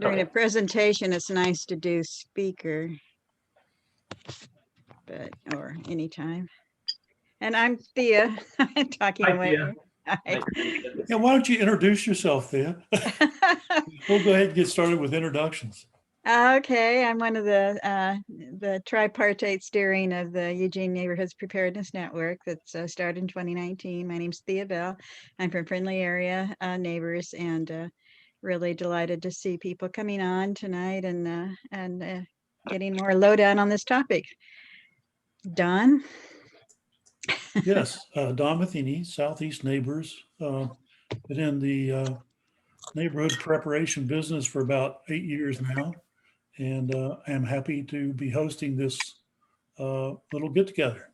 During Okay. a presentation, it's nice to do speaker, or anytime. And I'm Thea, talking Hi, away. Thea. Hi. Yeah, why don't you introduce yourself, Thea? We'll go ahead and get started with introductions. Okay, I'm one of the tripartite steering of the Eugene Neighborhoods Preparedness Network that's started in 2019. My name's Thea Bell. I'm from friendly area neighbors, and really delighted to see people coming on tonight and getting more lowdown on this topic. Don? Yes, Don Matheny, Southeast Neighbors. Been in the neighborhood preparation business for about 8 years now, and I'm happy to be hosting this little get together.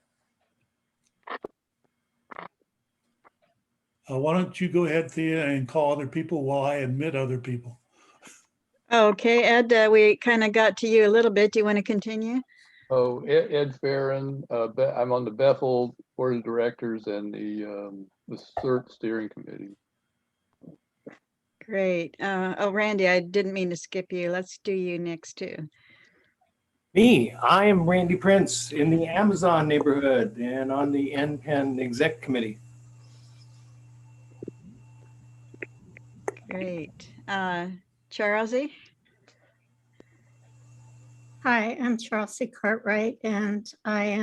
Why don't you go ahead, Thea, and call other people while I admit other people? Okay, Ed, we kind of got to you a little bit. Do you want to continue? Oh, Ed Farron. I'm on the Bethel Board of Directors and the CERT Steering Committee. Great. Oh, Randy, I didn't mean to skip you. Let's do you next too. Me, I am Randy Prince in the Amazon neighborhood and on the ENPN exec committee. Great. Charlesy? Hi, I'm Charlesy Cartwright, and I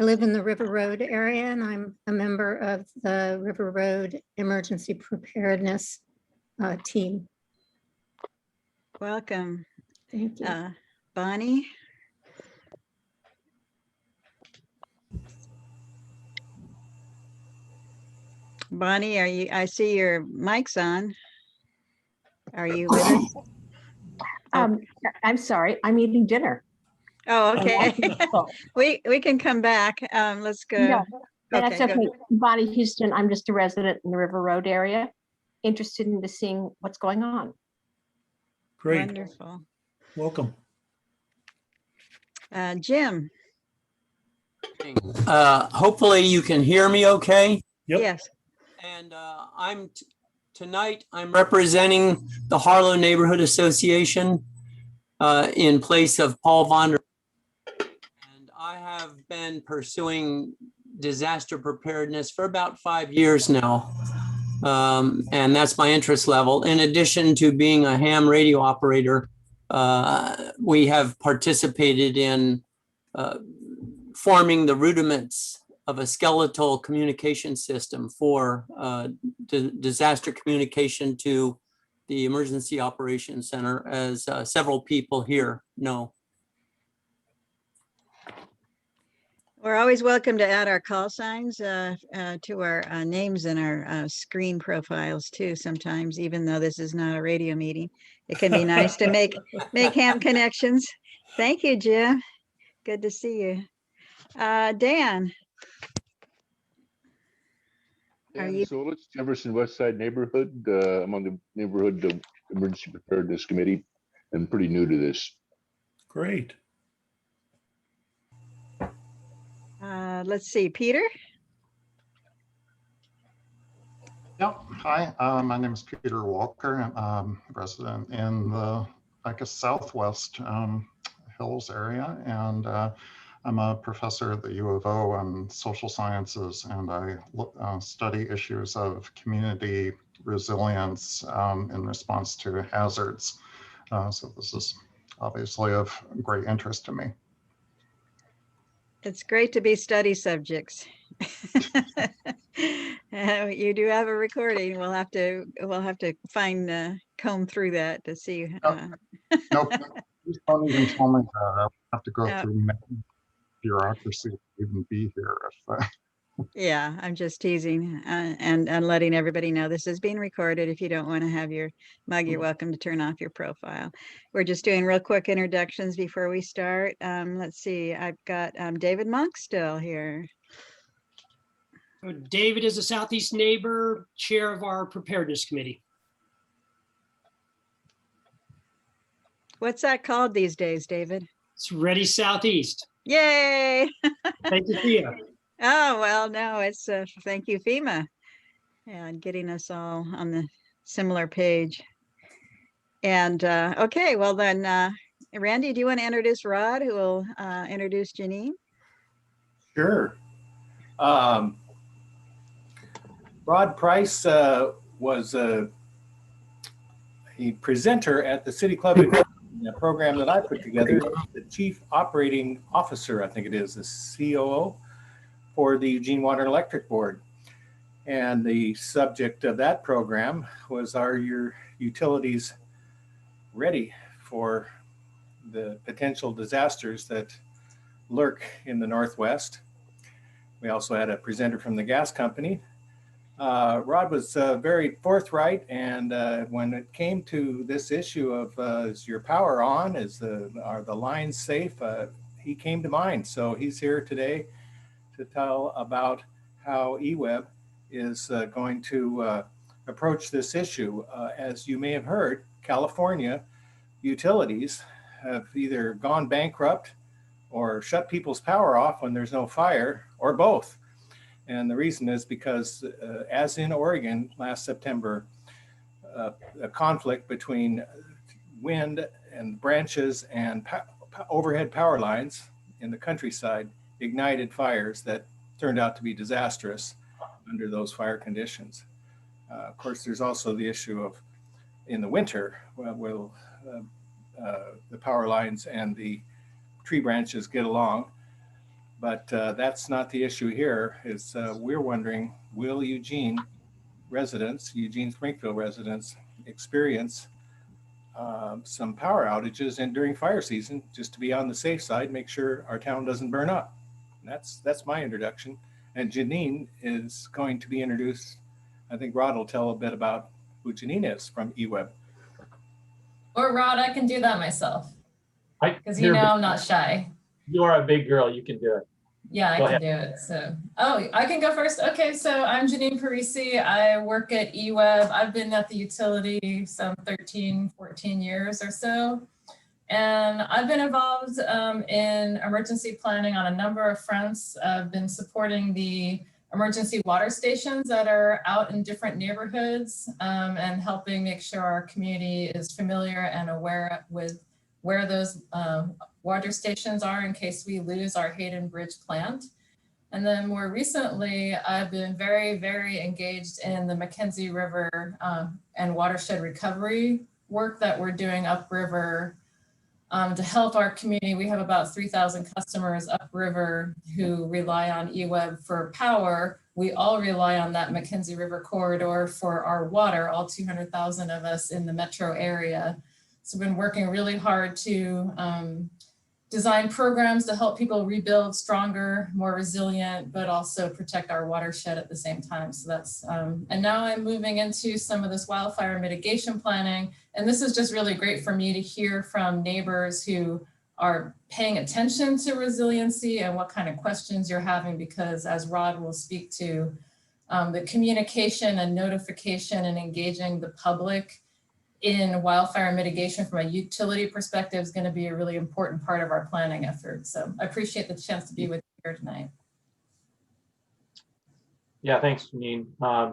live in the River Road area, and I'm a member of the River Road Emergency Preparedness team. Welcome. Thank you. Bonnie? Bonnie, I see your mic's on. Are you with us? I'm sorry, I'm eating dinner. Oh, okay. Oh, We can come back. Let's go. no, that's go. okay. Bonnie Houston, I'm just a resident in the River Road area, interested in seeing what's going on. Great. Wonderful. Welcome. Jim? Hopefully you can hear me okay. Yep. Yes. And tonight I'm representing the Harlow Neighborhood Association in place of Paul Vonder. And I have been pursuing disaster preparedness for about 5 years now. And that's my interest level. In addition to being a ham radio operator, we have participated in forming the rudiments of a skeletal communication system for disaster communication to the Emergency Operations Center, as several people here know. We're always welcome to add our call signs to our names in our screen profiles too sometimes, even though this is not a radio meeting. It can be nice to make ham connections. Thank you, Jim. Good to see you. Dan? Are Dan you- Solis, Jefferson West Side neighborhood. I'm on the neighborhood emergency preparedness committee. I'm pretty new to this. Great. Let's see, Peter? Yep. Hi, my name is Peter Walker. I'm resident in the, I guess, Southwest Hills area, and I'm a professor at the U of O in social sciences, and I study issues of community resilience in response to hazards. So this is obviously of great interest to me. It's great to be study subjects. You do have a recording. We'll have to comb through that to see. Nope, please don't even tell me that. I'll have to go through bureaucracy to even be here. Yeah, I'm just teasing and letting everybody know this is being recorded. If you don't want to have your mug, you're welcome to turn off your profile. We're just doing real quick introductions before we start. Let's see, I've got David Monk still here. David is a Southeast neighbor, chair of our preparedness committee. What's that called these days, David? It's Ready Southeast. Yay! Thank you, Thea. Oh, well, no, it's thank you, FEMA, and getting us all on the similar page. And okay, well then, Randy, do you want to introduce Rod, who will introduce Jeanine? Sure. Rod Price was a presenter at the City Club in a program that I put together, the Chief Operating Officer, I think it is, the COO for the Eugene Water and Electric Board. And the subject of that program was, are your utilities ready for the potential disasters that lurk in the Northwest? We also had a presenter from the gas company. Rod was very forthright, and when it came to this issue of is your power on, are the lines safe, he came to mind. So he's here today to tell about how EWEB is going to approach this issue. As you may have heard, California utilities have either gone bankrupt or shut people's power off when there's no fire, or both. And the reason is because, as in Oregon last September, a conflict between wind and branches and overhead power lines in the countryside ignited fires that turned out to be disastrous under those fire conditions. Of course, there's also the issue of, in the winter, will the power lines and the tree branches get along? But that's not the issue here. Is we're wondering, will Eugene Springfield residents experience some power outages and during fire season, just to be on the safe side, make sure our town doesn't burn up? And that's my introduction. And Jeanine is going to be introduced. I think Rod will tell a bit about who Jeanine is from EWEB. Or Rod, I can do that myself. Because You're I'm not shy. You are a big girl. You can do it. Yeah, I Go can ahead. do it. So, I can go first. Okay, so I'm Jeanine Parisi. I work at EWEB. I've been at the utility some 13, 14 years or so. And I've been involved in emergency planning on a number of fronts. I've been supporting the emergency water stations that are out in different neighborhoods and helping make sure our community is familiar and aware with where those water stations are in case we lose our Hayden Bridge plant. And then more recently, I've been very, very engaged in the McKenzie River and watershed recovery work that we're doing upriver to help our community. We have about 3,000 customers upriver who rely on EWEB for power. We all rely on that McKenzie River corridor for our water, all 200,000 of us in the metro area. So we've been working really hard to design programs to help people rebuild stronger, more resilient, but also protect our watershed at the same time. So that's, and now I'm moving into some of this wildfire mitigation planning. And this is just really great for me to hear from neighbors who are paying attention to resiliency and what kind of questions you're having, because as Rod will speak to, the communication and notification and engaging the public in wildfire mitigation from a utility perspective is going to be a really important part of our planning effort. So I appreciate the chance to be with you here tonight. Yeah, thanks, Jeanine.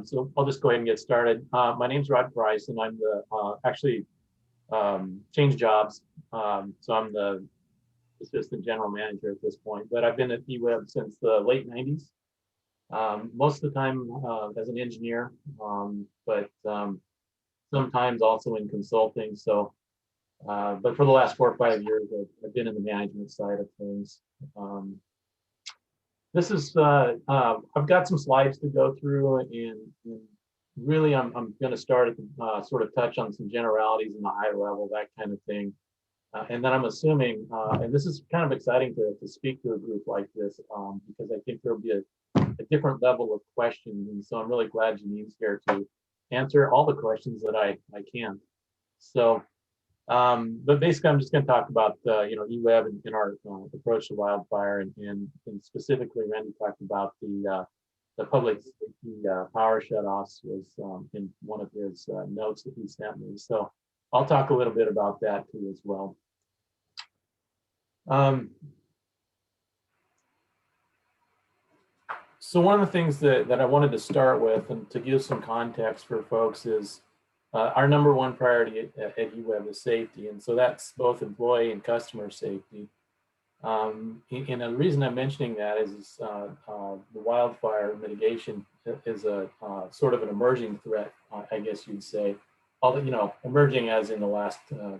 So I'll just go ahead and get started. My name's Rod Price, and I'm the actually changed jobs. So I'm the assistant general manager at this point, but I've been at EWEB since the late 90s. Most of the time as an engineer, but sometimes also in consulting. So, but for the last 4 or 5 years, I've been in the management side of things. This is, I've got some slides to go through, and really I'm going to start at the, sort of touch on some generalities in the high level, that kind of thing. And then I'm assuming, and this is kind of exciting to speak to a group like this, because I think there'll be a different level of questions. And so I'm really glad Jeanine's here to answer all the questions that I can. So, but basically I'm just going to talk about, EWEB and our approach to wildfire, and specifically Randy talked about the public safety power shutoffs was in one of his notes that he sent me. So I'll talk a little bit about that too as well. So one of the things that I wanted to start with, and to give some context for folks, is Our number one priority at EWEB is safety, and so that's both employee and customer safety. And the reason I'm mentioning that is the wildfire mitigation is a sort of an emerging threat, I guess you'd say. Although, emerging as in the last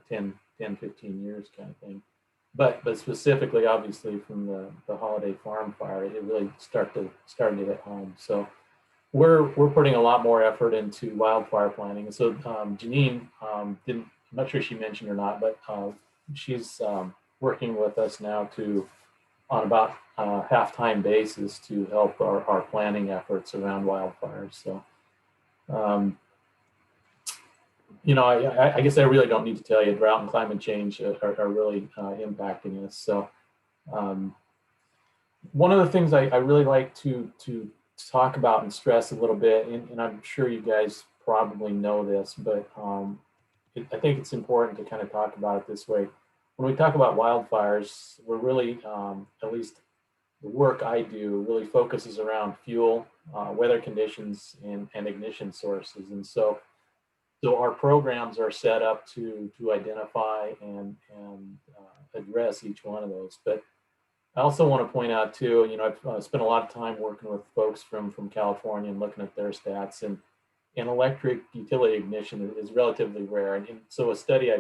10, 15 years kind of thing. But specifically, obviously, from the Holiday Farm fire, it really started to hit home. So we're putting a lot more effort into wildfire planning. And so Jeanine, I'm not sure she mentioned or not, but she's working with us now on about half-time basis to help our planning efforts around wildfires. So, I guess I really don't need to tell you, drought and climate change are really impacting us. So one of the things I really like to talk about and stress a little bit, and I'm sure you guys probably know this, but I think it's important to kind of talk about it this way. When we talk about wildfires, we're really, at least the work I do, really focuses around fuel, weather conditions, and ignition sources. And so our programs are set up to identify and address each one of those. But I also want to point out too, I've spent a lot of time working with folks from California and looking at their stats, and electric utility ignition is relatively rare. And so a study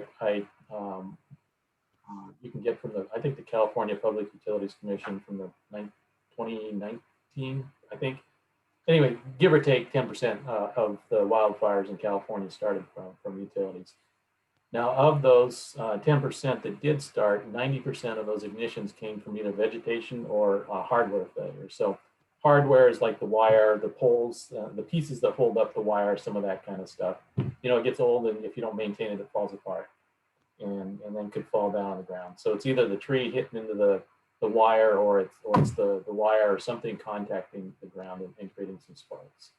you can get from I think the California Public Utilities Commission from the 2019, I think. Anyway, give or take 10% of the wildfires in California started from utilities. Now, of those 10% that did start, 90% of those ignitions came from either vegetation or hardware failure. So hardware is like the wire, the poles, the pieces that hold up the wire, some of that kind of stuff. It gets old, and if you don't maintain it, it falls apart and then could fall down on the ground. So it's either the tree hitting into the wire, or it's the wire or something contacting the ground and creating some sparks.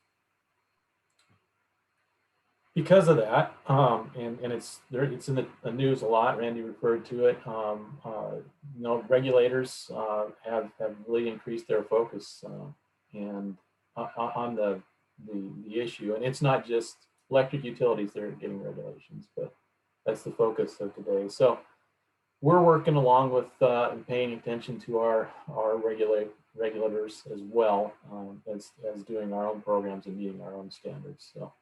Because of that, and it's in the news a lot. Randy referred to it. Regulators have really increased their focus and on the issue. And it's not just electric utilities that are getting regulations, but that's the focus of today. So we're working along with and paying attention to our regulators as well as doing our own programs and meeting our own standards. So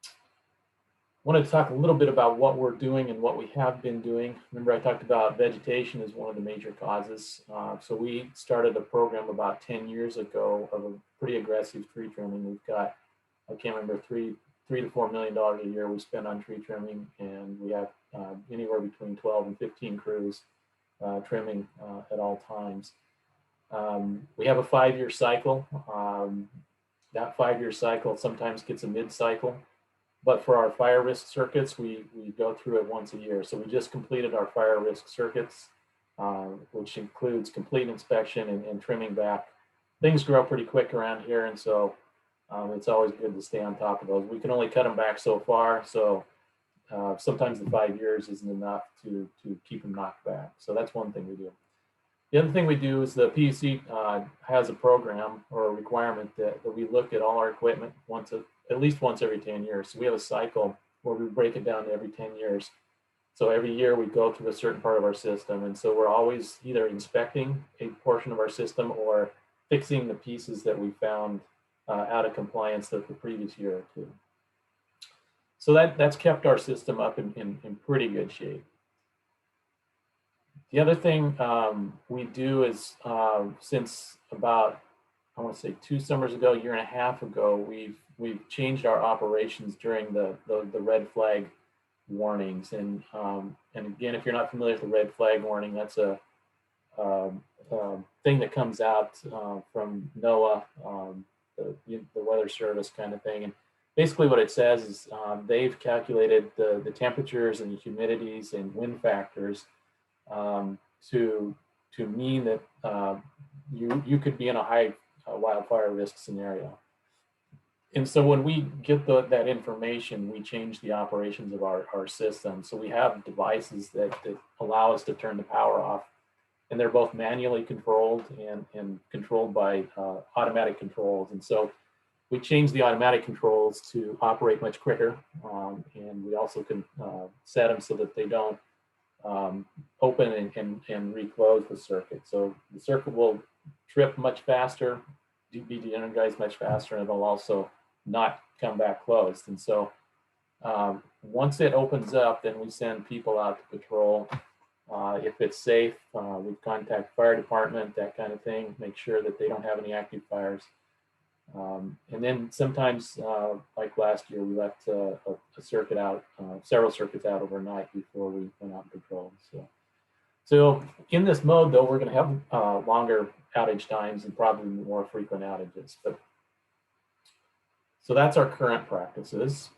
I want to talk a little bit about what we're doing and what we have been doing. Remember, I talked about vegetation as one of the major causes. So we started a program about 10 years ago of a pretty aggressive tree trimming. We've got, I can't remember, $3 to $4 million a year we spend on tree trimming, and we have anywhere between 12 and 15 crews trimming at all times. We have a 5-year cycle. That 5-year cycle sometimes gets a mid-cycle. But for our fire risk circuits, we go through it once a year. So we just completed our fire risk circuits, which includes complete inspection and trimming back. Things grow pretty quick around here, and so it's always good to stay on top of those. We can only cut them back so far, so sometimes the 5 years isn't enough to keep them knocked back. So that's one thing we do. The other thing we do is the PUC has a program or a requirement that we look at all our equipment at least once every 10 years. So we have a cycle where we break it down to every 10 years. So every year we go through a certain part of our system. And so we're always either inspecting a portion of our system or fixing the pieces that we found out of compliance the previous year or two. So that's kept our system up in pretty good shape. The other thing we do is since about, I want to say 2 summers ago, a year and a half ago, we've changed our operations during the red flag warnings. And again, if you're not familiar with the red flag warning, that's a thing that comes out from NOAA, the Weather Service kind of thing. And basically what it says is they've calculated the temperatures and the humidities and wind factors to mean that you could be in a high wildfire risk scenario. And so when we get that information, we change the operations of our system. So we have devices that allow us to turn the power off, and they're both manually controlled and controlled by automatic controls. And so we changed the automatic controls to operate much quicker, and we also can set them so that they don't open and reclose the circuit. So the circuit will trip much faster, be de-energized much faster, and it'll also not come back closed. And so once it opens up, then we send people out to patrol. If it's safe, we contact fire department, that kind of thing, make sure that they don't have any active fires. And then sometimes, like last year, we left a circuit out, several circuits out overnight before we went out and patrolled. So in this mode, though, we're going to have longer outage times and probably more frequent outages. But so that's our current practices.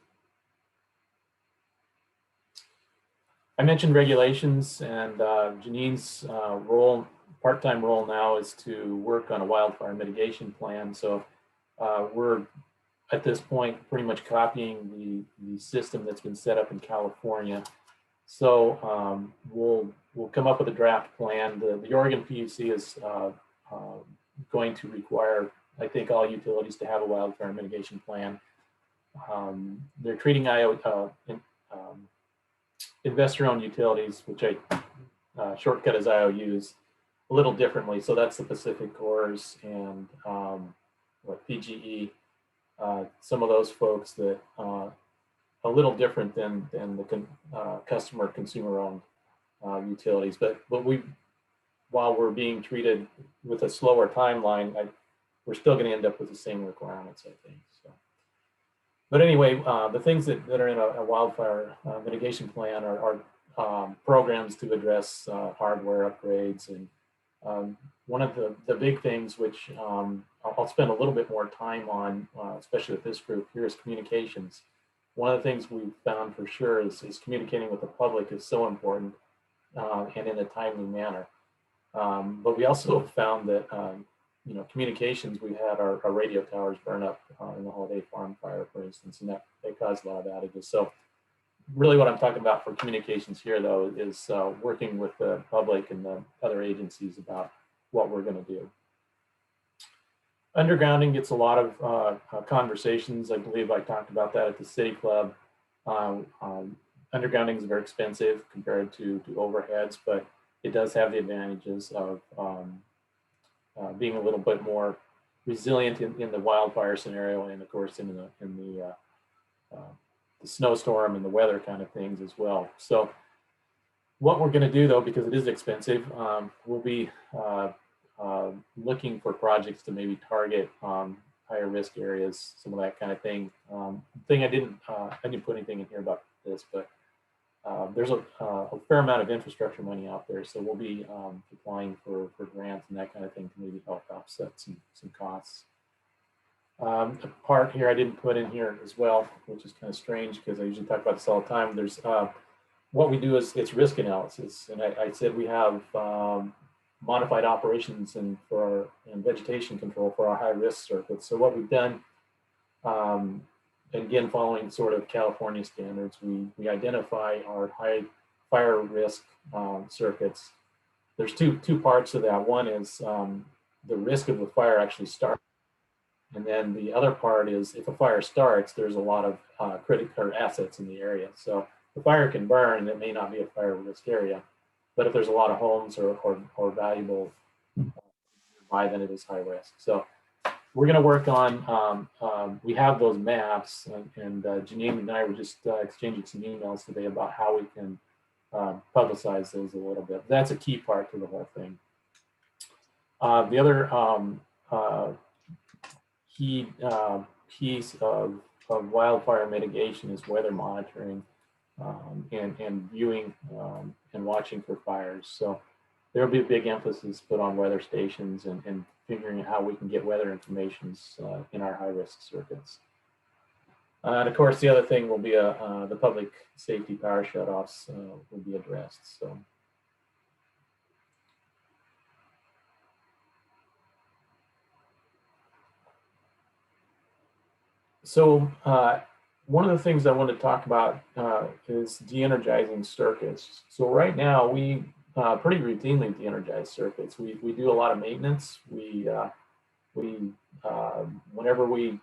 I mentioned regulations, and Jeanine's role, part-time role now, is to work on a wildfire mitigation plan. So we're at this point pretty much copying the system that's been set up in California. So we'll come up with a draft plan. The Oregon PUC is going to require, I think, all utilities to have a wildfire mitigation plan. They're treating investor-owned utilities, which I shortcut as IOUs, a little differently. So that's the Pacific Cores and PGE, some of those folks that a little different than the customer consumer-owned utilities. But while we're being treated with a slower timeline, we're still going to end up with the same requirements, I think. So. But anyway, the things that are in a wildfire mitigation plan are programs to address hardware upgrades. And one of the big things, which I'll spend a little bit more time on, especially with this group here, is communications. One of the things we've found for sure is communicating with the public is so important and in a timely manner. But we also found that communications, we had our radio towers burn up in the Holiday Farm fire, for instance, and that caused a lot of outages. So really what I'm talking about for communications here, though, is working with the public and the other agencies about what we're going to do. Undergrounding gets a lot of conversations. I believe I talked about that at the City Club. Undergrounding is very expensive compared to overheads, but it does have the advantages of being a little bit more resilient in the wildfire scenario, and of course in the snowstorm and the weather kind of things as well. So what we're going to do, though, because it is expensive, we'll be looking for projects to maybe target higher risk areas, some of that kind of thing. I didn't put anything in here about this, but there's a fair amount of infrastructure money out there, so we'll be applying for grants and that kind of thing to maybe help offset some costs. A part here I didn't put in here as well, which is kind of strange because I usually talk about this all the time. There's what we do is it's risk analysis, and I said we have modified operations and vegetation control for our high risk circuits. So what we've done, and again, following sort of California standards, we identify our high fire risk circuits. There's two parts of that. One is the risk of the fire actually starting. And then the other part is if a fire starts, there's a lot of critical assets in the area. So the fire can burn, it may not be a fire risk area, but if there's a lot of homes or valuable nearby, then it is high risk. So we're going to work on, we have those maps, and Jeanine and I were just exchanging some emails today about how we can publicize those a little bit. That's a key part to the whole thing. The other key piece of wildfire mitigation is weather monitoring and viewing and watching for fires. So there will be a big emphasis put on weather stations and figuring out how we can get weather information in our high risk circuits. And of course, the other thing will be the public safety power shutoffs will be addressed. So one of the things I want to talk about is de-energizing circuits. So right now we pretty routinely de-energize circuits. We do a lot of maintenance. Whenever we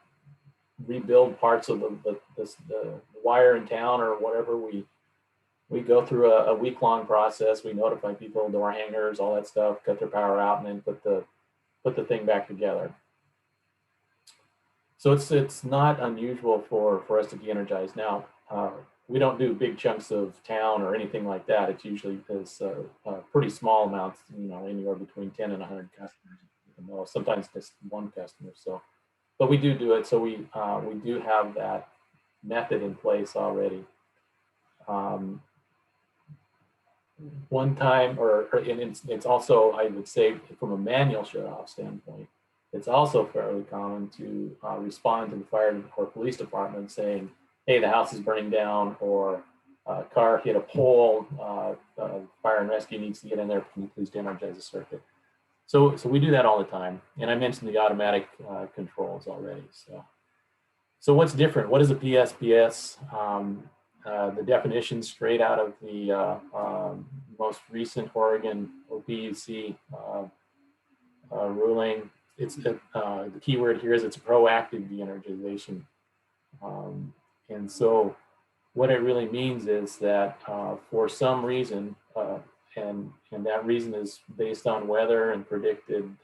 rebuild parts of the wire in town or whatever, we go through a week-long process. We notify people, door hangers, all that stuff, cut their power out, and then put the thing back together. So it's not unusual for us to de-energize. Now, we don't do big chunks of town or anything like that. It's usually pretty small amounts, you know, anywhere between 10 and 100 customers. Sometimes just one customer. So, but we do it. So we do have that method in place already. One time, and it's also, I would say, from a manual shut-off standpoint, it's also fairly common to respond to the fire or police department saying, hey, the house is burning down, or a car hit a pole, fire and rescue needs to get in there, can you please de-energize the circuit? So we do that all the time. And I mentioned the automatic controls already. So what's different? What is a PSPS? The definition straight out of the most recent Oregon OPUC ruling. It's the key word here is it's proactive de-energization. And so what it really means is that for some reason, and that reason is based on weather and predicted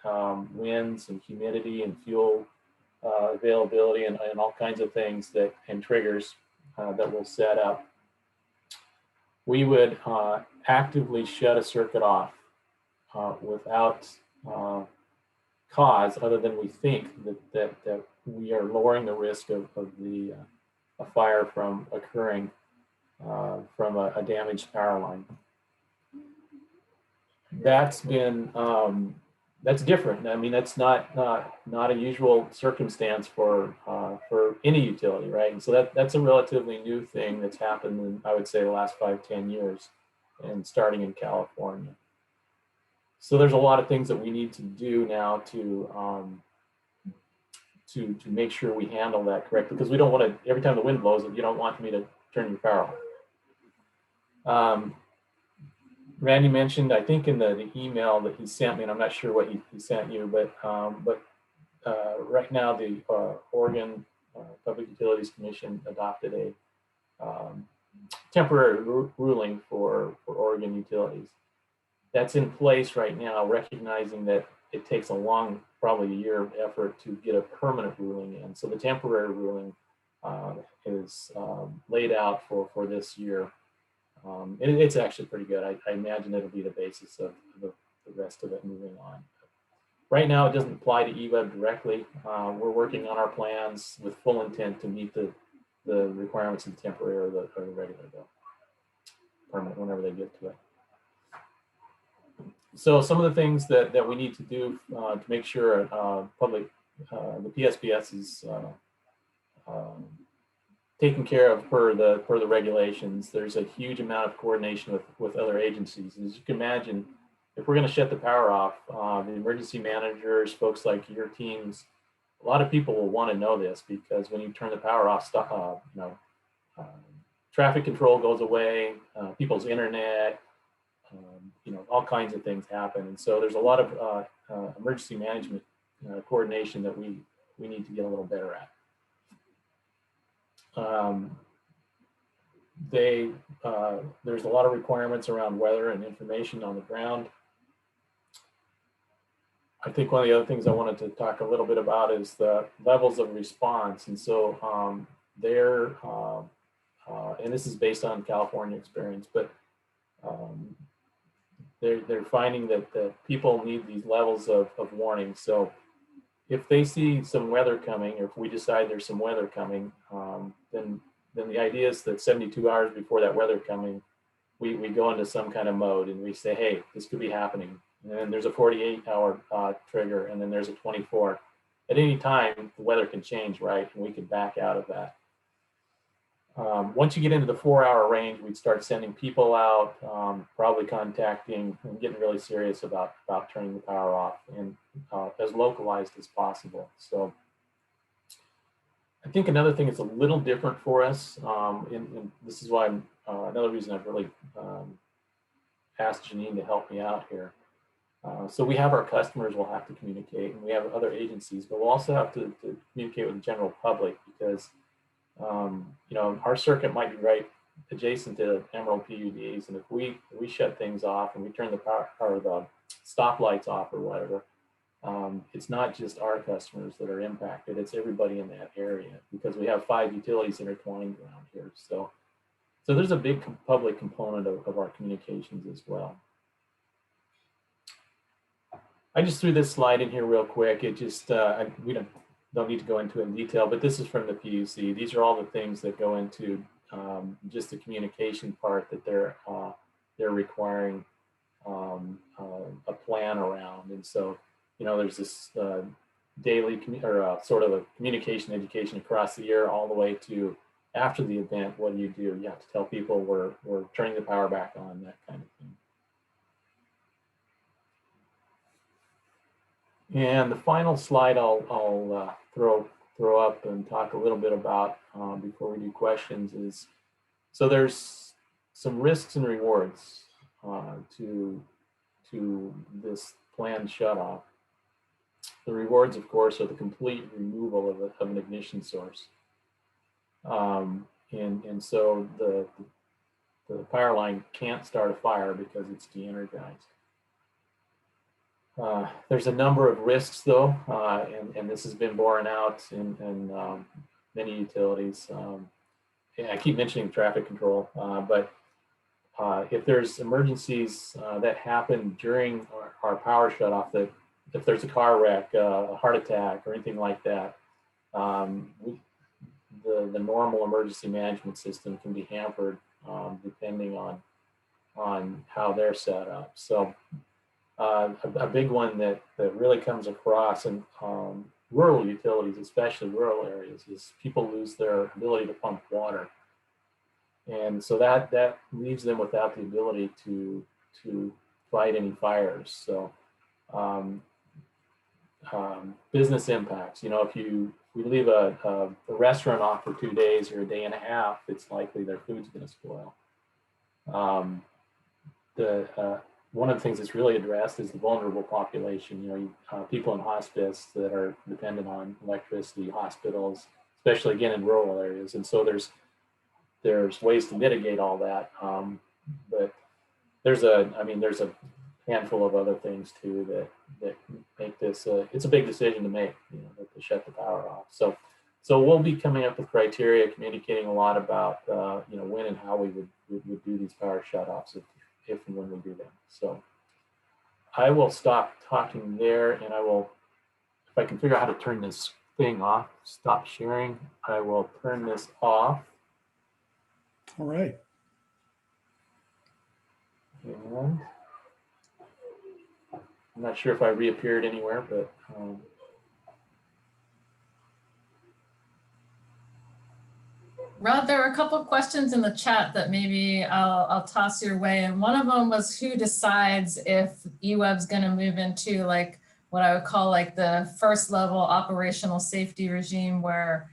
winds and humidity and fuel availability and all kinds of things and triggers that we'll set up, we would actively shut a circuit off without cause other than we think that we are lowering the risk of a fire from occurring from a damaged power line. That's been that's different. I mean, that's not a usual circumstance for any utility, right? And so that's a relatively new thing that's happened in, I would say, the last 5-10 years, and starting in California. So there's a lot of things that we need to do now to make sure we handle that correctly, because we don't want to, every time the wind blows, you don't want me to turn your power off. Randy mentioned, I think in the email that he sent me, and I'm not sure what he sent you, but right now the Oregon Public Utilities Commission adopted a temporary ruling for Oregon utilities. That's in place right now, recognizing that it takes a long, probably a year of effort to get a permanent ruling in. So the temporary ruling is laid out for this year. And it's actually pretty good. I imagine it'll be the basis of the rest of it moving on. Right now, it doesn't apply to EWEB directly. We're working on our plans with full intent to meet the requirements of the temporary or the regular bill, permanent whenever they get to it. So some of the things that we need to do to make sure the PSPS is taken care of per the regulations. There's a huge amount of coordination with other agencies. As you can imagine, if we're going to shut the power off, the emergency managers, folks like your teams, a lot of people will want to know this, because when you turn the power off, traffic control goes away, people's internet, all kinds of things happen. And so there's a lot of emergency management coordination that we need to get a little better at. There's a lot of requirements around weather and information on the ground. I think one of the other things I wanted to talk a little bit about is the levels of response. And so and this is based on California experience, but they're finding that people need these levels of warning. So if they see some weather coming, or if we decide there's some weather coming, then the idea is that 72 hours before that weather coming, we go into some kind of mode and we say, hey, this could be happening. And then there's a 48-hour trigger, and then there's a 24. At any time, the weather can change, right? And we could back out of that. Once you get into the 4-hour range, we'd start sending people out, probably contacting and getting really serious about turning the power off, and as localized as possible. So I think another thing that's a little different for us, and this is why another reason I've really asked Jeanine to help me out here, So we have our customers we'll have to communicate, and we have other agencies, but we'll also have to communicate with the general public because, you know, our circuit might be right adjacent to Emerald PUDs, and if we shut things off and we turn the power or the stoplights off or whatever, it's not just our customers that are impacted, it's everybody in that area because we have 5 utilities intertwined around here. So there's a big public component of our communications as well. I just threw this slide in here real quick. It just, we don't need to go into it in detail, but this is from the PUC. These are all the things that go into just the communication part that they're requiring a plan around. And so, you know, there's this daily sort of a communication education across the year all the way to after the event. What do? You have to tell people we're turning the power back on, that kind of thing. And the final slide I'll throw up and talk a little bit about before we do questions is, so there's some risks and rewards to this planned shutoff. The rewards, of course, are the complete removal of an ignition source. And so the power line can't start a fire because it's de-energized. There's a number of risks though, and this has been borne out in many utilities. I keep mentioning traffic control, but if there's emergencies that happen during our power shutoff, that if there's a car wreck, a heart attack, or anything like that, the normal emergency management system can be hampered depending on how they're set up. So a big one that really comes across in rural utilities, especially rural areas, is people lose their ability to pump water. And so that leaves them without the ability to fight any fires. So business impacts, you know, if we leave a restaurant off for 2 days or a day and a half, it's likely their food's going to spoil. One of the things that's really addressed is the vulnerable population. You know, people in hospice that are dependent on electricity, hospitals, especially again in rural areas. And so there's ways to mitigate all that. But there's a handful of other things too that make this it's a big decision to make, you know, to shut the power off. So we'll be coming up with criteria, communicating a lot about you know, when and how we would do these power shutoffs if and when we do them. So I will stop talking there, and I will, if I can figure out how to turn this thing off, stop sharing, I will turn this off. All right. And I'm not sure if I reappeared anywhere, but Rod, there are a couple of questions in the chat that maybe I'll toss your way. And one of them was, who decides if EWEB's going to move into like what I would call like the first level operational safety regime, where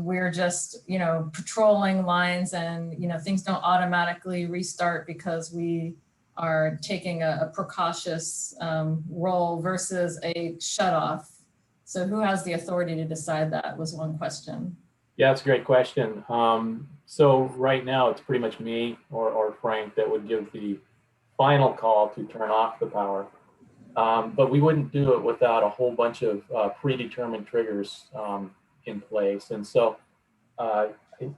we're just, you know, patrolling lines and, you know, things don't automatically restart because we are taking a precautious role versus a shutoff. So who has the authority to decide that was one question. Yeah, that's a great question. So right now it's pretty much me or Frank that would give the final call to turn off the power. But we wouldn't do it without a whole bunch of predetermined triggers in place. And so you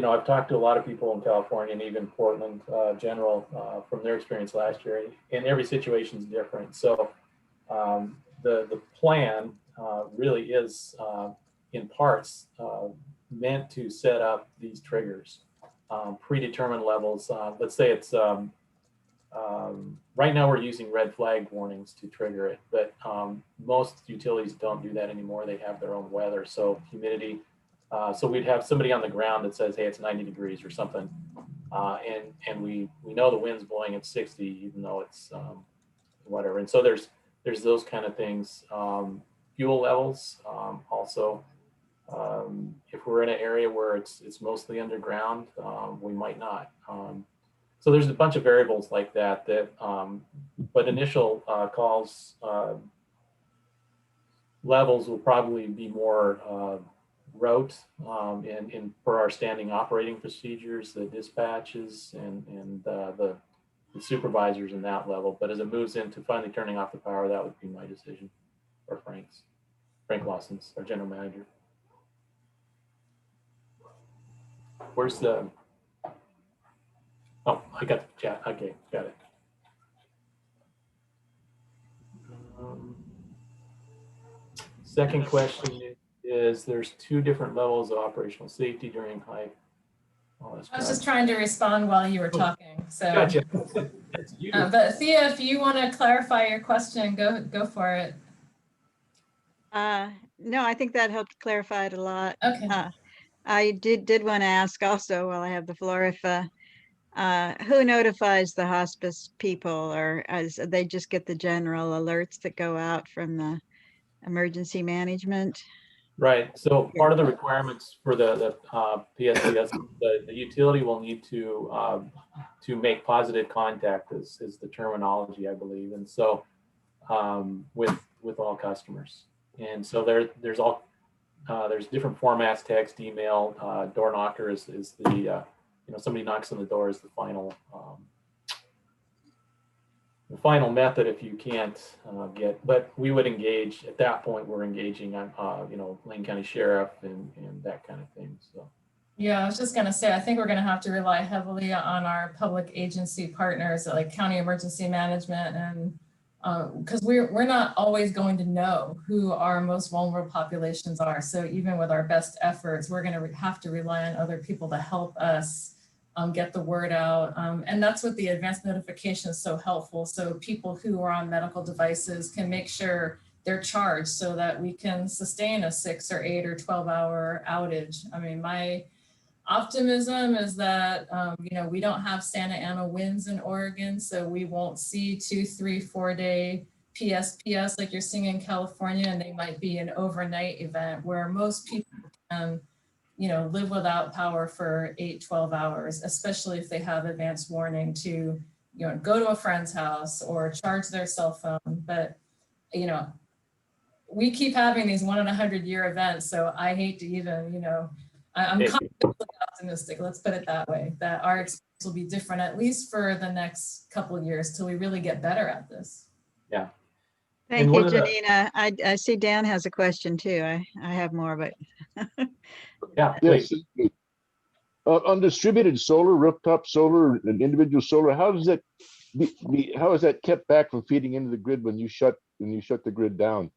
know, I've talked to a lot of people in California and even Portland general from their experience last year, and every situation is different. So the plan really is in parts meant to set up these triggers, predetermined levels. Let's say it's right now we're using red flag warnings to trigger it, but most utilities don't do that anymore. They have their own weather, so humidity. So we'd have somebody on the ground that says, hey, it's 90 degrees or something. And we know the wind's blowing at 60, even though it's whatever. And so there's those kind of things. Fuel levels also. If we're in an area where it's mostly underground, we might not. So there's a bunch of variables like that, but initial calls levels will probably be more rote in for our standing operating procedures, the dispatches and the supervisors in that level. But as it moves into finally turning off the power, that would be my decision, or Frank's. Frank Lawson's, our general manager. Where's the, oh, I got the chat. Okay, got it. Second question is, there's 2 different levels of operational safety during high. I was just trying to respond while you were talking. So, gotcha. But Thea, if you want to clarify your question, go for it. No, I think that helped clarify it a lot. Okay. I did want to ask also, while I have the floor, if who notifies the hospice people, or as they just get the general alerts that go out from the emergency management? Right. So part of the requirements for the PSPS, the utility will need to make positive contact is the terminology, I believe, and so with all customers. And so there's different formats: text, email, door knocker is the somebody knocks on the door is the final method if you can't get. But we would engage at that point. We're engaging on Lane County Sheriff and that kind of thing. So. Yeah, I was just going to say, I think we're going to have to rely heavily on our public agency partners like County Emergency Management, and because we're not always going to know who our most vulnerable populations are. So even with our best efforts, we're going to have to rely on other people to help us get the word out. And that's what the advanced notification is so helpful. So people who are on medical devices can make sure they're charged so that we can sustain a 6 or 8 or 12-hour outage. I mean, my optimism is that, we don't have Santa Ana winds in Oregon, so we won't see 2, 3, 4-day PSPS like you're seeing in California, and they might be an overnight event where most people can, live without power for 8, 12 hours, especially if they have advanced warning to, go to a friend's house or charge their cell phone. But, we keep having these 1 in 100-year events, so I hate to even, I'm confidently optimistic, let's put it that way, that our experience will be different, at least for the next couple of years, till we really get better at this. Yeah. Thank you, Jeanine. I see Dan has a question too. I have more, but. Yeah. Yes. On distributed solar, rooftop solar, and individual solar, how does that how is that kept back from feeding into the grid when you shut the grid down?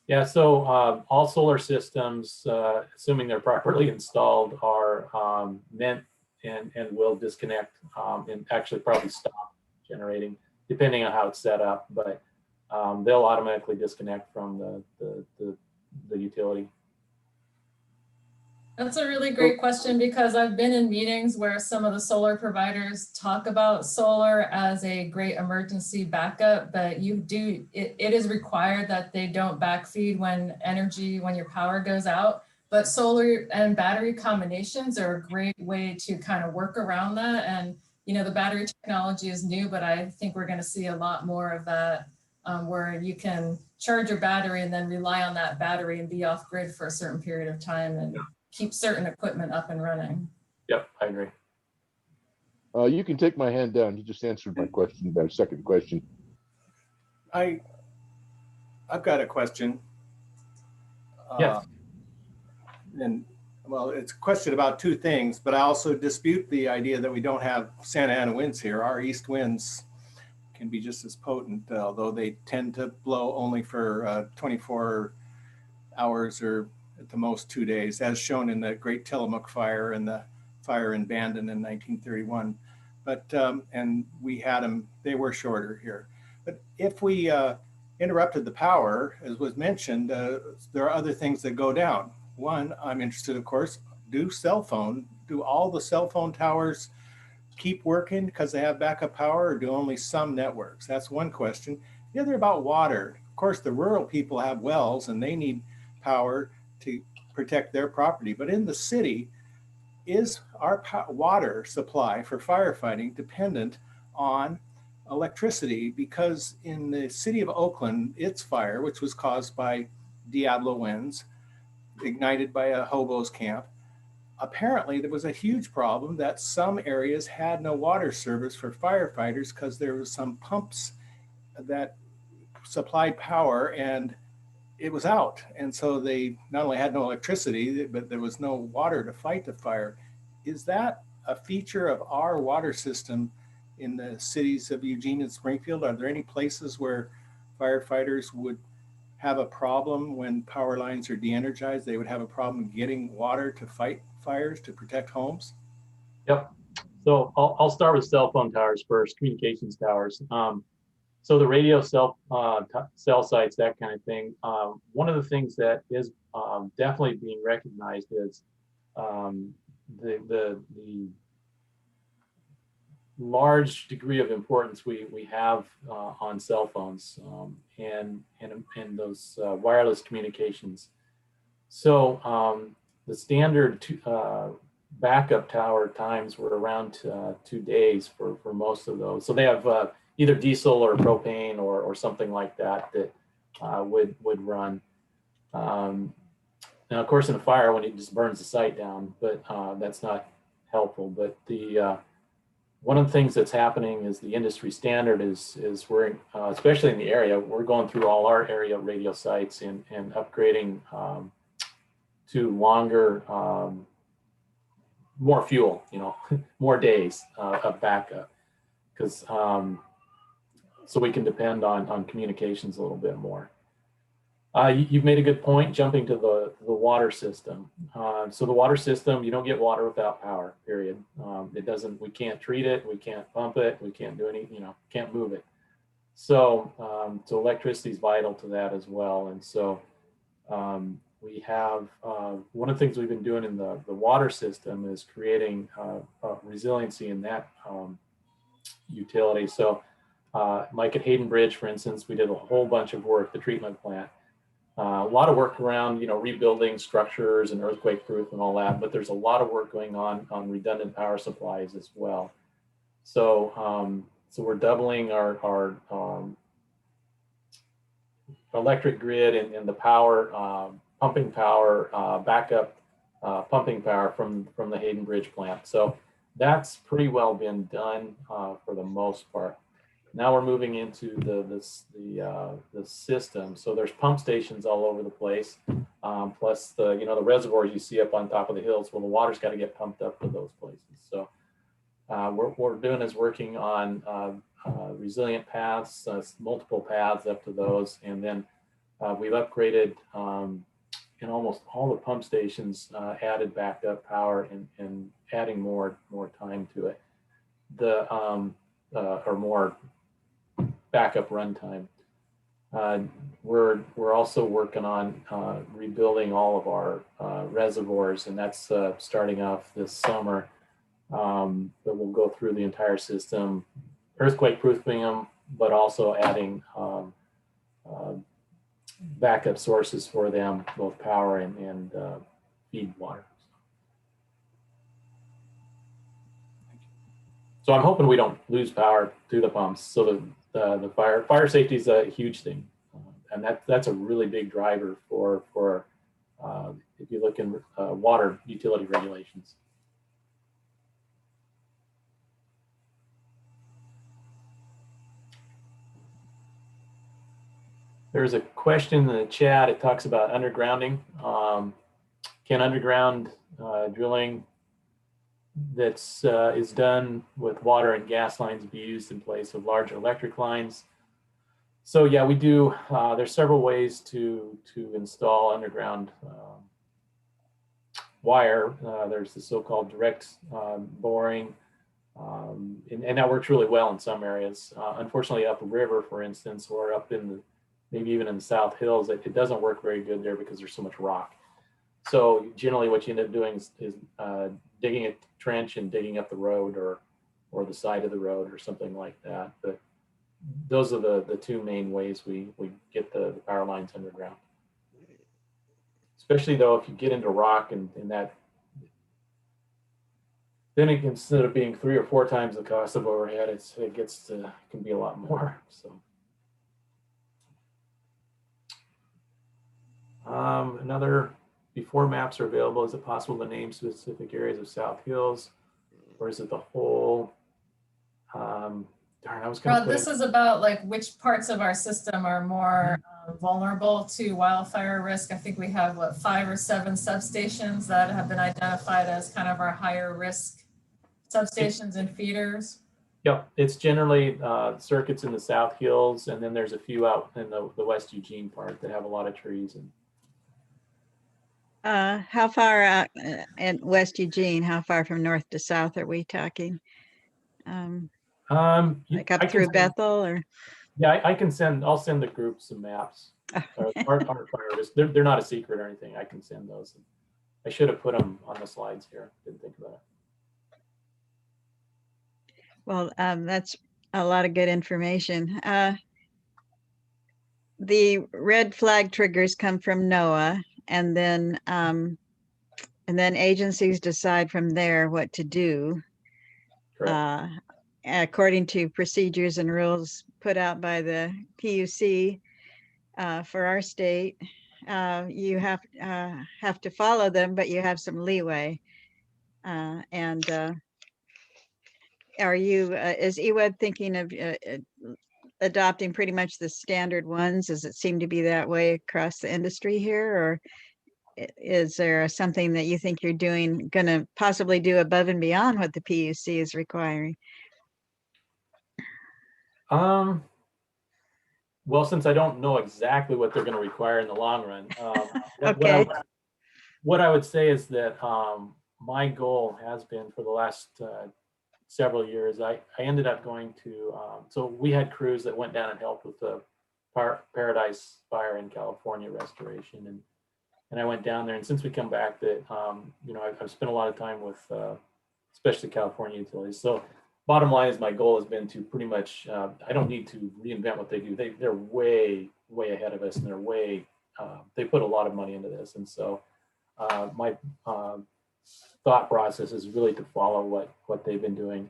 Yeah, so all solar systems, assuming they're properly installed, are meant and will disconnect and actually probably stop generating, depending on how it's set up. But they'll automatically disconnect from the utility. That's a really great question, because I've been in meetings where some of the solar providers talk about solar as a great emergency backup, but it is required that they don't backfeed when your power goes out. But solar and battery combinations are a great way to kind of work around that. And, the battery technology is new, but I think we're going to see a lot more of that, where you can charge your battery and then rely on that battery and be off grid for a certain period of time and keep certain equipment up and running. Yep, I agree. You can take my hand down. You just answered my question, my second question. I've got a question. Yes. And well, it's a question about 2 things, but I also dispute the idea that we don't have Santa Ana winds here. Our east winds can be just as potent, although they tend to blow only for 24 hours or at the most 2 days, as shown in the Great Tillamook Fire and the fire in Bandon in 1931. But, and we had them, they were shorter here. But if we interrupted the power, as was mentioned, there are other things that go down. One, I'm interested, of course, do all the cell phone towers keep working because they have backup power, or do only some networks? That's one question. The other about water. Of course, the rural people have wells and they need power to protect their property. But in the city, is our water supply for firefighting dependent on electricity? Because in the city of Oakland, its fire, which was caused by Diablo winds, ignited by a hobo's camp, apparently there was a huge problem that some areas had no water service for firefighters because there was some pumps that supplied power and it was out. And so they not only had no electricity, but there was no water to fight the fire. Is that a feature of our water system in the cities of Eugene and Springfield? Are there any places where firefighters would have a problem when power lines are de-energized? They would have a problem getting water to fight fires, to protect homes? Yep. So I'll start with cell phone towers first, communications towers. So the radio cell sites, that kind of thing. One of the things that is definitely being recognized is the large degree of importance we have on cell phones and those wireless communications. So the standard backup tower times were around 2 days for most of those. So they have either diesel or propane or something like that would run. Now, of course, in a fire, when it just burns the site down, but that's not helpful. But the one of the things that's happening is the industry standard is we're, especially in the area, we're going through all our area radio sites and upgrading to longer, more fuel, more days of backup, because so we can depend on communications a little bit more. You've made a good point, jumping to the water system. So the water system, you don't get water without power, period. It doesn't, we can't treat it, we can't pump it, we can't do any, can't move it. So, so electricity is vital to that as well. And so we have, one of the things we've been doing in the water system is creating resiliency in that utility. So like at Hayden Bridge, for instance, we did a whole bunch of work, the treatment plant. A lot of work around, rebuilding structures and earthquake proof and all that, but there's a lot of work going on redundant power supplies as well. So, so we're doubling our electric grid and the power, pumping power, backup pumping power from the Hayden Bridge plant. So that's pretty well been done for the most part. Now we're moving into the system. So there's pump stations all over the place, plus the the reservoirs you see up on top of the hills. Well, the water's got to get pumped up to those places. So what we're doing is working on resilient paths, multiple paths up to those, and then we've upgraded in almost all the pump stations, added backup power and adding more time to it. Or more backup runtime. We're also working on rebuilding all of our reservoirs, and that's starting off this summer. But we'll go through the entire system, earthquake proofing them, but also adding backup sources for them, both power and feed water. So I'm hoping we don't lose power to the pumps. So the fire safety is a huge thing, and that's a really big driver for if you look in water utility regulations. There's a question in the chat. It talks about undergrounding. Can underground drilling that's is done with water and gas lines be used in place of large electric lines? So yeah, we do. There's several ways to install underground wire. There's the so-called direct boring, and that works really well in some areas. Unfortunately, upriver, for instance, or up in the maybe even in the South Hills, it doesn't work very good there because there's so much rock. So generally what you end up doing is digging a trench and digging up the road or the side of the road or something like that. But those are the two main ways we get the power lines underground. Especially though, if you get into rock and that then it, instead of being 3 or 4 times the cost of overhead, it can be a lot more. So another, before maps are available, is it possible to name specific areas of South Hills, or is it the whole? Darn, I was going to put this is about like which parts of our system are more vulnerable to wildfire risk. I think we have what, 5 or 7 substations that have been identified as kind of our higher risk substations and feeders. Yep, it's generally circuits in the South Hills, and then there's a few out in the West Eugene part that have a lot of trees. And How far out in West Eugene, how far from north to south are we talking? Like up through Bethel, or? Yeah, I'll send the group some maps. Our fire risk. They're not a secret or anything. I can send those. I should have put them on the slides here. Didn't think about it. Well, that's a lot of good information. The red flag triggers come from NOAA, and then agencies decide from there what to do. According to procedures and rules put out by the PUC for our state. You have to follow them, but you have some leeway. Are you, is EWEB thinking of adopting pretty much the standard ones? Does it seem to be that way across the industry here, or is there something that you think you're going to possibly do above and beyond what the PUC is requiring? Well, since I don't know exactly what they're going to require in the long run, okay. What I would say is that my goal has been for the last several years, I ended up going to, so we had crews that went down and helped with the Paradise fire in California restoration. And I went down there, and since we come back that, you know, I've spent a lot of time with, especially California utilities. So bottom line is my goal has been to pretty much, I don't need to reinvent what they do. They're way, way ahead of us, and they're way, they put a lot of money into this. And so my thought process is really to follow what they've been doing.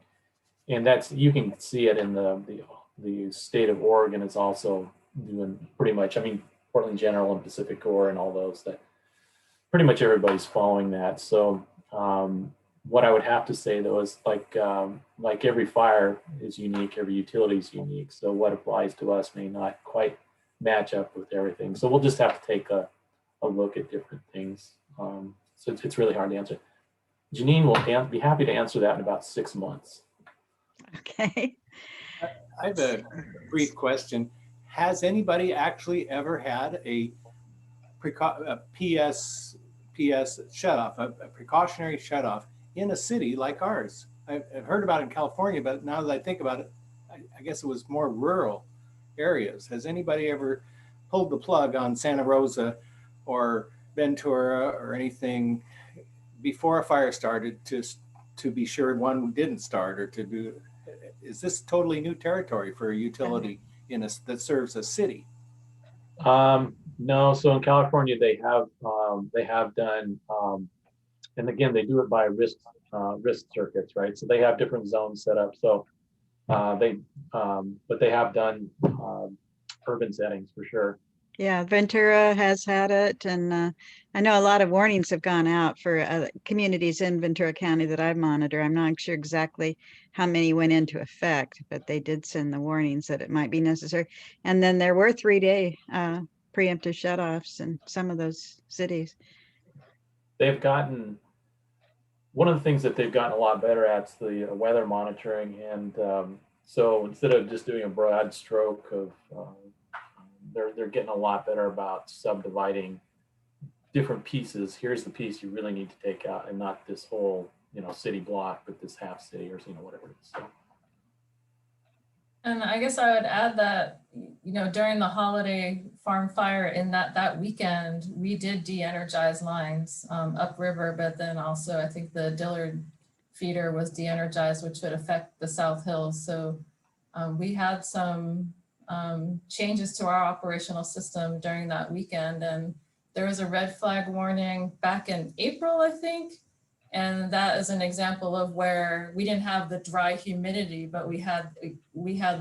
And that's, you can see it in the state of Oregon is also doing pretty much, I mean, Portland General and Pacific Core and all those, that pretty much everybody's following that. So what I would have to say though is like every fire is unique, every utility is unique. So what applies to us may not quite match up with everything. So we'll just have to take a look at different things. So it's really hard to answer. Jeanine will be happy to answer that in about 6 months. Okay. I have a brief question. Has anybody actually ever had a PS shutoff, a precautionary shutoff in a city like ours? I've heard about it in California, but now that I think about it, I guess it was more rural areas. Has anybody ever pulled the plug on Santa Rosa or Ventura or anything before a fire started to be sure one didn't start, or to do? Is this totally new territory for a utility that serves a city? No, so in California they have done, and again they do it by risk circuits, right? So they have different zones set up. So but they have done urban settings for sure. Yeah, Ventura has had it, and I know a lot of warnings have gone out for communities in Ventura County that I monitor. I'm not sure exactly how many went into effect, but they did send the warnings that it might be necessary. And then there were 3-day preemptive shutoffs in some of those cities. They've gotten, one of the things that they've gotten a lot better at is the weather monitoring. And so instead of just doing a broad stroke of, they're getting a lot better about subdividing different pieces. Here's the piece you really need to take out, and not this whole, you know, city block, but this half city, or, you know, whatever it is. So. And I guess I would add that, you know, during the holiday farm fire in that weekend, we did de-energize lines upriver, but then also I think the Dillard feeder was de-energized, which would affect the South Hills. So we had some changes to our operational system during that weekend, and there was a red flag warning back in April, I think, And that is an example of where we didn't have the dry humidity, but we had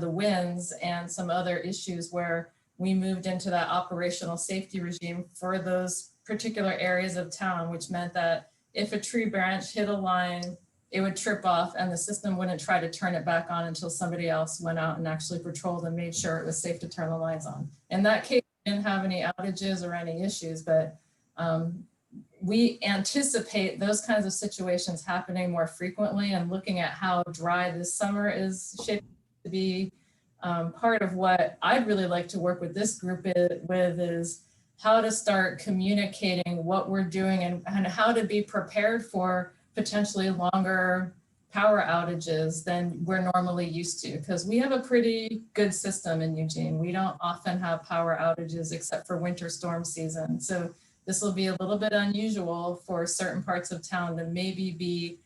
the winds and some other issues where we moved into that operational safety regime for those particular areas of town, which meant that if a tree branch hit a line, it would trip off and the system wouldn't try to turn it back on until somebody else went out and actually patrolled and made sure it was safe to turn the lines on. In that case, we didn't have any outages or any issues, but we anticipate those kinds of situations happening more frequently, and looking at how dry this summer is shaping to be part of what I'd really like to work with this group with is how to start communicating what we're doing and how to be prepared for potentially longer power outages than we're normally used to, because we have a pretty good system in Eugene. We don't often have power outages except for winter storm season. So this will be a little bit unusual for certain parts of town to maybe be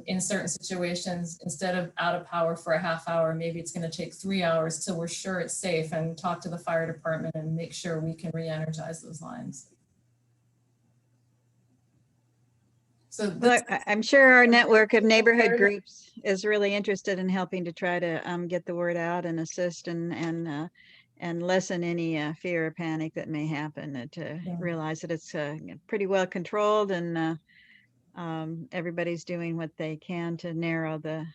in certain situations, instead of out of power for a half hour, maybe it's going to take 3 hours till we're sure it's safe, and talk to the fire department and make sure we can re-energize those lines. So Well, I'm sure our network of neighborhood groups is really interested in helping to try to get the word out and assist and lessen any fear or panic that may happen, to realize that it's pretty well controlled, and everybody's doing what they can to narrow the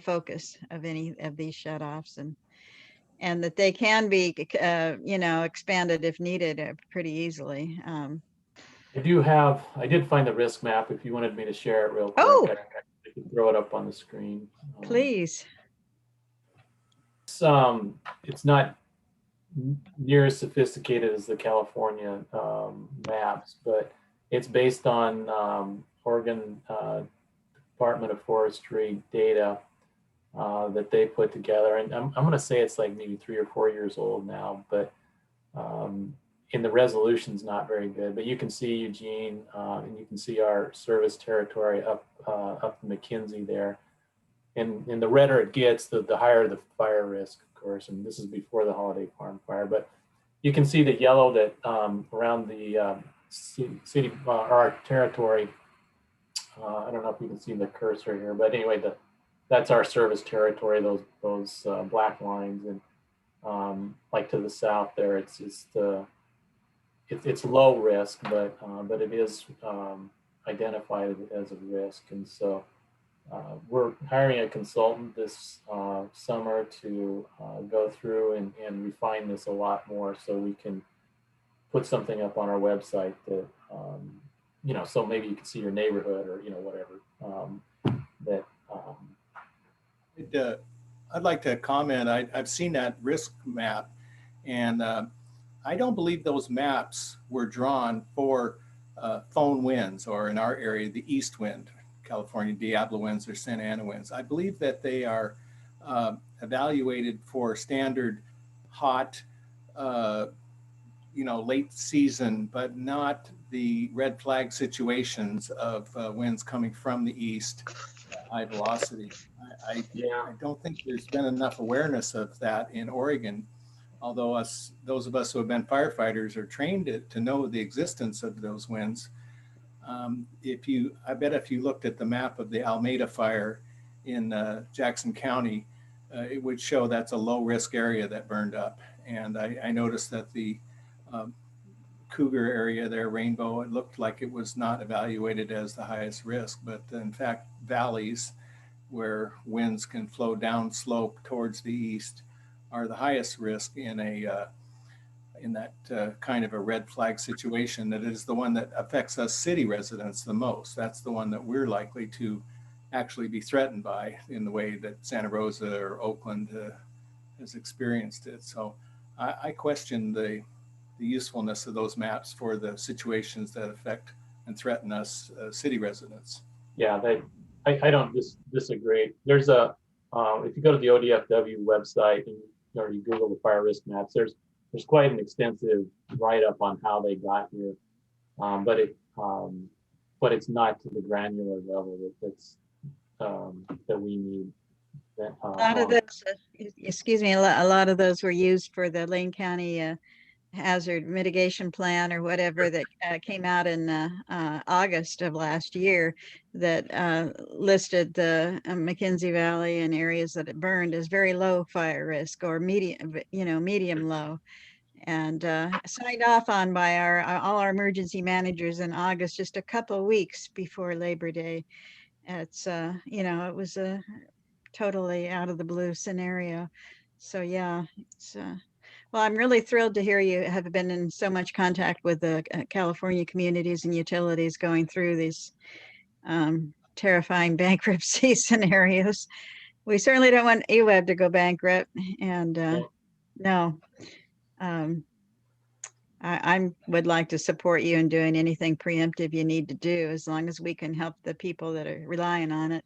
focus of any of these shutoffs, and that they can be expanded if needed pretty easily. I did find the risk map if you wanted me to share it real quick. Oh, I can throw it up on the screen. Please. It's not near as sophisticated as the California maps, but it's based on Oregon Department of Forestry data that they put together. And I'm going to say it's like maybe 3 or 4 years old now, but in the resolution's not very good. But you can see Eugene, and you can see our service territory up McKenzie there. And the redder it gets, the higher the fire risk, of course. And this is before the Holiday Farm fire. But you can see the yellow that around the city, our territory. I don't know if you can see the cursor here, but anyway, that's our service territory. Those black lines, and like to the south there, it's low risk, but it is identified as a risk, and so we're hiring a consultant this summer to go through and refine this a lot more, so we can put something up on our website that so maybe you can see your neighborhood or whatever that. I'd like to comment. I've seen that risk map, and I don't believe those maps were drawn for phone winds, or in our area, the east wind, California Diablo winds or Santa Ana winds. I believe that they are evaluated for standard hot, late season, but not the red flag situations of winds coming from the east, high velocity. I don't think there's been enough awareness of that in Oregon, although those of us who have been firefighters are trained to know the existence of those winds. I bet if you looked at the map of the Alameda fire in Jackson County, it would show that's a low risk area that burned up. And I noticed that the Cougar area there, Rainbow, it looked like it was not evaluated as the highest risk, but in fact, valleys where winds can flow down slope towards the east are the highest risk in that kind of a red flag situation. That is the one that affects us city residents the most. That's the one that we're likely to actually be threatened by in the way that Santa Rosa or Oakland has experienced it. So I question the usefulness of those maps for the situations that affect and threaten us city residents. Yeah, I don't disagree. There's if you go to the ODFW website or you Google the fire risk maps, there's quite an extensive write-up on how they got here, but it's not to the granular level that we need. A lot of those, excuse me, a lot of those were used for the Lane County hazard mitigation plan or whatever that came out in August of last year that listed the McKenzie Valley and areas that it burned as very low fire risk or medium, medium low. And signed off on by all our emergency managers in August, just a couple of weeks before Labor Day. It's, it was a totally out of the blue scenario. So yeah, it's, well, I'm really thrilled to hear you have been in so much contact with the California communities and utilities going through these terrifying bankruptcy scenarios. We certainly don't want EWEB to go bankrupt, and no. I would like to support you in doing anything preemptive you need to do, as long as we can help the people that are relying on it.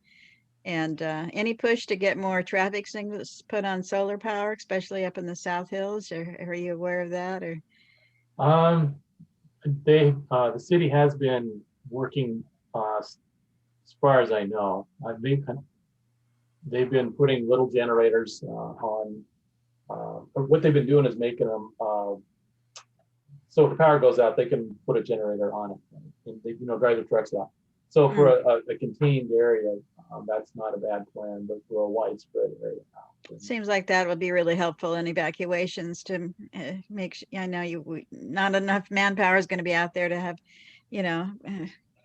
And any push to get more traffic signals put on solar power, especially up in the South Hills, or are you aware of that? Or the city has been working, as far as I know. They've been putting little generators on. What they've been doing is making them so if the power goes out, they can put a generator on it and they, drive the trucks out. So for a contained area, that's not a bad plan, but for a widespread area. Seems like that would be really helpful in evacuations to make. I know not enough manpower is going to be out there to have,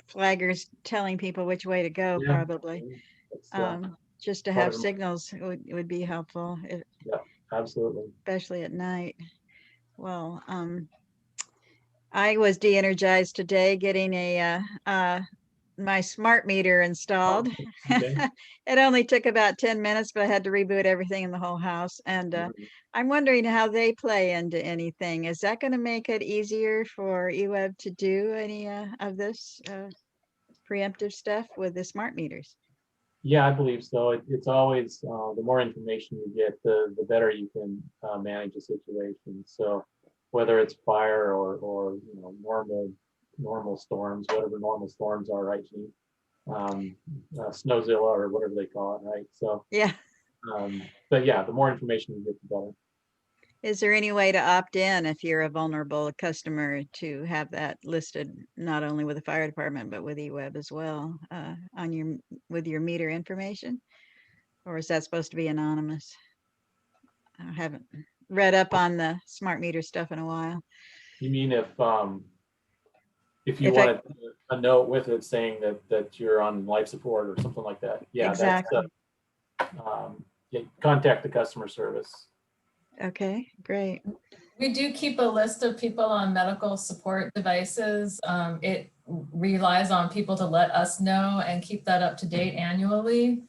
flaggers telling people which way to go. Yeah. Probably. Just to have signals would be helpful. Yeah, absolutely. Especially at night. Well, I was de-energized today getting my smart meter installed. Oh, okay. It only took about 10 minutes, but I had to reboot everything in the whole house. And I'm wondering how they play into anything. Is that going to make it easier for EWEB to do any of this preemptive stuff with the smart meters? Yeah, I believe so. It's always the more information you get, the better you can manage a situation. So whether it's fire or normal storms, whatever normal storms are, right, Jeanine? Snowzilla or whatever they call it, right? So yeah. But yeah, the more information you get, the better. Is there any way to opt in if you're a vulnerable customer to have that listed not only with the fire department but with EWEB as well with your meter information, or is that supposed to be anonymous? I haven't read up on the smart meter stuff in a while. You mean if you wanted a note with it saying that you're on life support or something like that? Yeah, exactly. That's contact the customer service. Okay, great. We do keep a list of people on medical support devices. It relies on people to let us know and keep that up to date annually.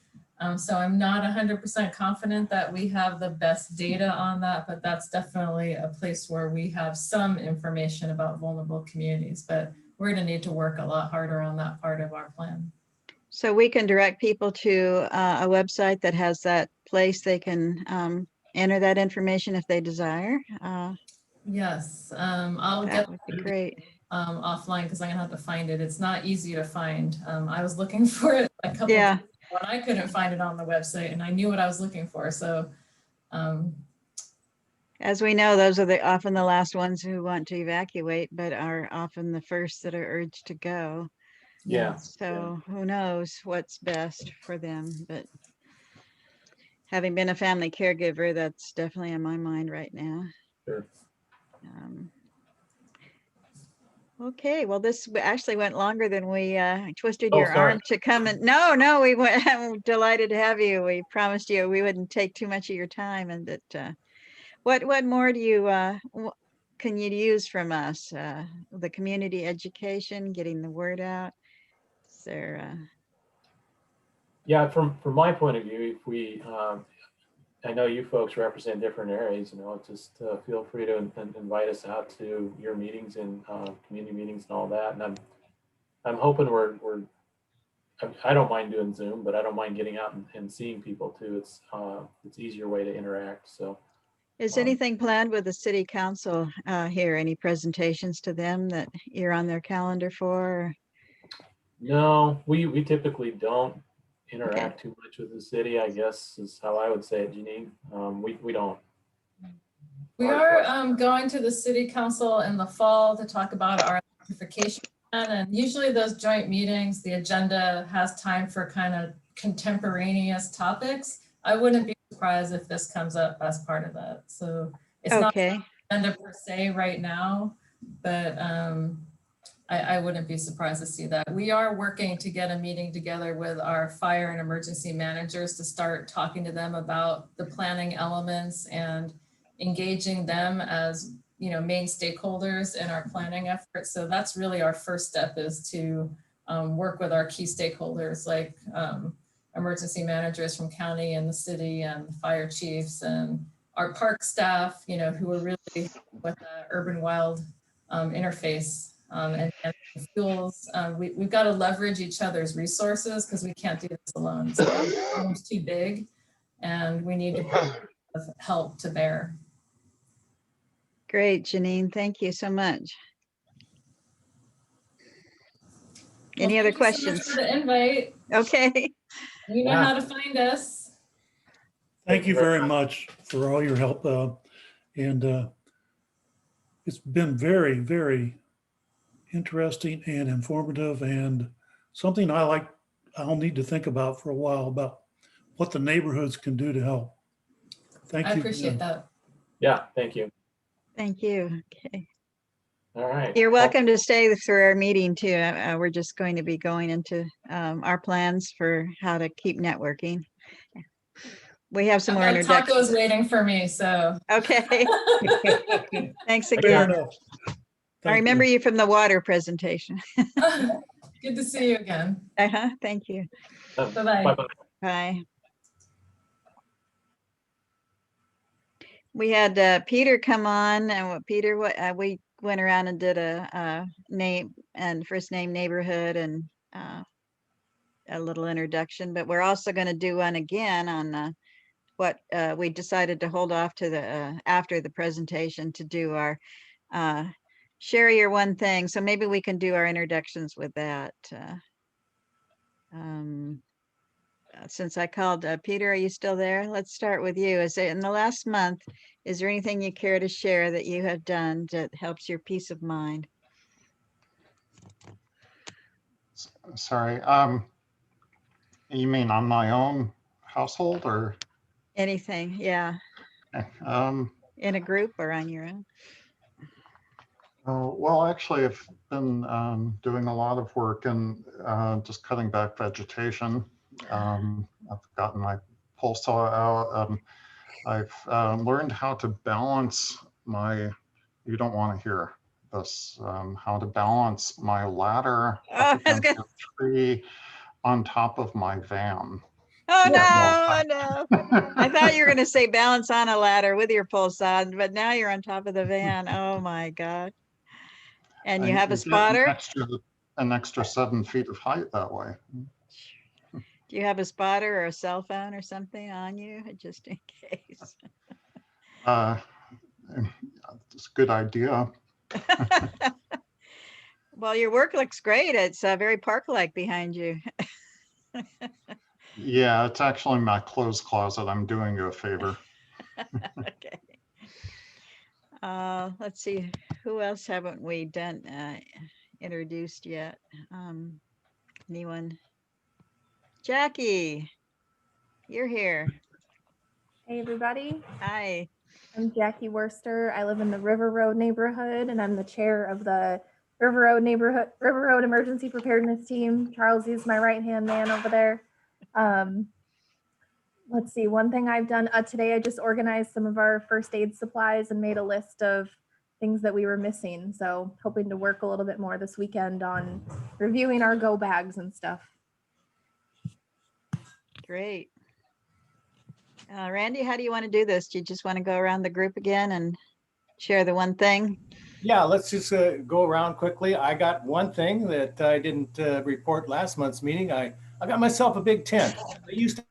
So I'm not 100% confident that we have the best data on that, but that's definitely a place where we have some information about vulnerable communities, but we're going to need to work a lot harder on that part of our plan. So we can direct people to a website that has that place they can enter that information if they desire. Yes, I'll get would be great. Offline because I'm gonna have to find it. It's not easy to find. I was looking for it a couple of times when I couldn't find it on the website, and I knew what I was looking for. So, as we know, those are often the last ones who want to evacuate, but are often the first that are urged to go. Yeah. So who knows what's best for them, but. Having been a family caregiver, that's definitely on my mind right now. Sure. Okay, well, this actually went longer than we twisted your arm to come in. No, we went. I'm delighted to have you. We promised you we wouldn't take too much of your time, and that. What more do you can you use from us? The community education, getting the word out. Is there? Yeah, from my point of view, if we, I know you folks represent different areas, just feel free to invite us out to your meetings and community meetings and all that. And I'm hoping I don't mind doing Zoom, but I don't mind getting out and seeing people too. It's easier way to interact. So. Is anything planned with the city council here? Any presentations to them that you're on their calendar for? No, we typically don't interact too much with the city, I guess is how I would say it, Jeanine. We don't. We are going to the city council in the fall to talk about our electrification plan. And usually those joint meetings, the agenda has time for kind of contemporaneous topics. I wouldn't be surprised if this comes up as part of that. So it's not Okay, agenda per se right now, but I wouldn't be surprised to see that. We are working to get a meeting together with our fire and emergency managers to start talking to them about the planning elements and engaging them as, you know, main stakeholders in our planning efforts. So that's really our first step, is to work with our key stakeholders like emergency managers from county and the city and fire chiefs and our park staff, you know, who are really with the urban wild interface and fuels. We've got to leverage each other's resources because we can't do this alone. So it's too big and we need to put help to bear. great, Jeanine. Thank you so much. Any other Thank you so much questions? for the invite. Okay. You know how to find us. Thank you very much for all your help. And it's been very, very interesting and informative, and something I'll need to think about for a while, about what the neighborhoods can do to help. Thank you. I appreciate that. Yeah, thank you. Thank you. Okay. All right. You're welcome to stay through our meeting too. We're just going to be going into our plans for how to keep networking. We have some more I've got introductions. tacos waiting for me, so. Okay. Thanks Fair again. enough. I Thank remember you. you from the water presentation. Good to see you again. Thank you. Bye-bye. Bye-bye. Bye. We had Peter come on, and Peter, we went around and did a name and first name neighborhood and a little introduction, but we're also going to do one again on what we decided to hold off to the after the presentation to do our share your one thing. So maybe we can do our introductions with that. Since I called Peter, are you still there? Let's start with you. Is it in the last month, is there anything you care to share that you have done that helps your peace of mind? Sorry, you mean on my own household or? Anything, yeah. Okay, In a group or on your own? well, actually, I've been doing a lot of work and just cutting back vegetation. I've gotten my pole saw out. I've learned how to balance my, you don't want to hear this, how to balance my ladder up against a tree on top of my van. Oh no, no. I thought you were going to say balance on a ladder with your pole saw, but now you're on top of the van. Oh my God. And you have a spotter? An extra 7 feet of height that way. Do you have a spotter or a cell phone or something on you, just in case? It's a good idea. Well, your work looks great. It's very park-like behind you. Yeah, it's actually my clothes closet. I'm doing you a favor. Okay. Let's see, who else haven't we done introduced yet? Anyone? Jackie, you're here. Hey everybody. Hi. I'm Jackie Worster. I live in the River Road neighborhood and I'm the chair of the River Road Emergency Preparedness Team. Charles is my right-hand man over there. Let's see, one thing I've done today, I just organized some of our first aid supplies and made a list of things that we were missing. So hoping to work a little bit more this weekend on reviewing our go bags and stuff. Great. Randy, how do you want to do this? Do you just want to go around the group again and share the one thing? Yeah, let's just go around quickly. I got one thing that I didn't report last month's meeting. I got myself a big tent. I used to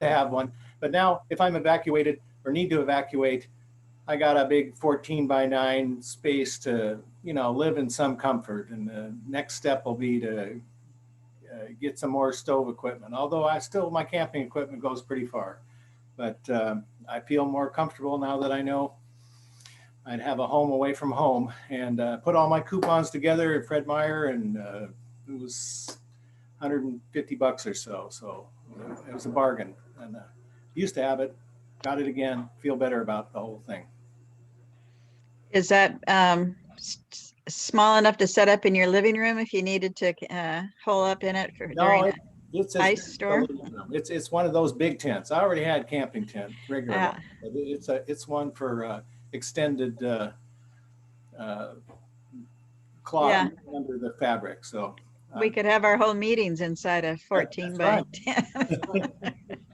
have one, but now if I'm evacuated or need to evacuate, I got a big 14x9 space to, you know, live in some comfort. And the next step will be to get some more stove equipment. Although my camping equipment goes pretty far, but I feel more comfortable now that I know I'd have a home away from home, and put all my coupons together at Fred Meyer, and it was $150 or so. So it was a bargain, and used to have it, got it again, feel better about the whole thing. Is that small enough to set up in your living room if you needed to hole up in it for during an ice storm? It's one of those big tents. I already had camping tent, regular one. But it's one for extended cloth under the fabric. So we could have our whole meetings inside a 14 by 10.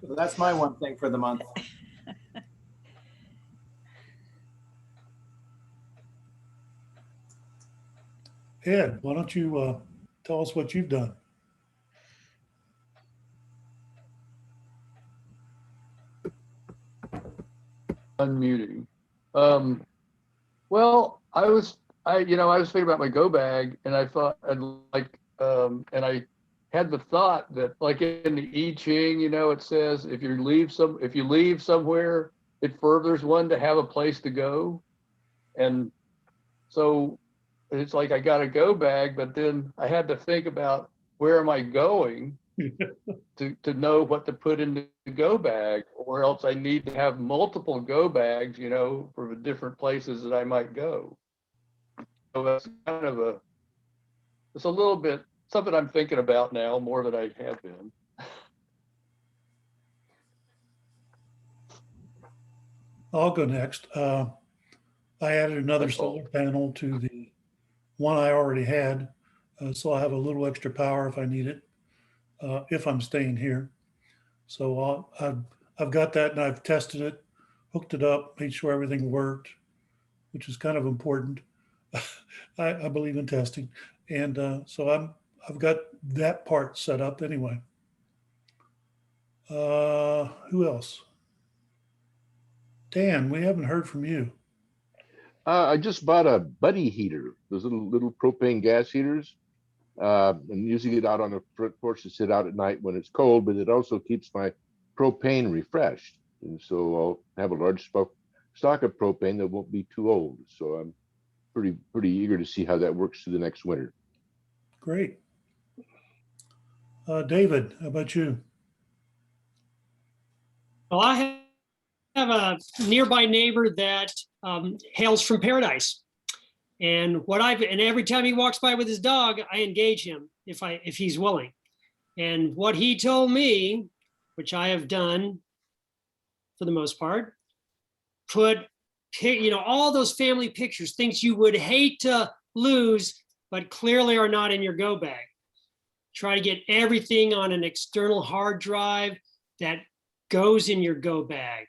So that's my one thing for the month. Ed, why don't you tell us what you've done? Unmuting. Well, I was thinking about my go bag, and I thought and I had the thought that, like in the I Ching, it says if you leave somewhere, it furthers one to have a place to go. And so it's like I got a go bag, but then I had to think about where am I going to know what to put in the go bag, or else I need to have multiple go bags, for the different places that I might go. So that's kind of it's a little bit something I'm thinking about now more than I have been. I'll go next. I added another solar panel to the one I already had, so I have a little extra power if I need it, if I'm staying here. So I've got that, and I've tested it, hooked it up, made sure everything worked, which is kind of important. I believe in testing, and so I've got that part set up anyway. Who else? Dan, we haven't heard from you. I just bought a buddy heater, those little propane gas heaters. I'm using it out on the front porch to sit out at night when it's cold, but it also keeps my propane refreshed. And so I'll have a large stock of propane that won't be too old. So I'm pretty eager to see how that works through the next winter. Great. David, how about you? Well, I have a nearby neighbor that hails from Paradise. And every time he walks by with his dog, I engage him if he's willing. And what he told me, which I have done for the most part, put all those family pictures, things you would hate to lose, but clearly are not in your go bag. Try to get everything on an external hard drive that goes in your go bag.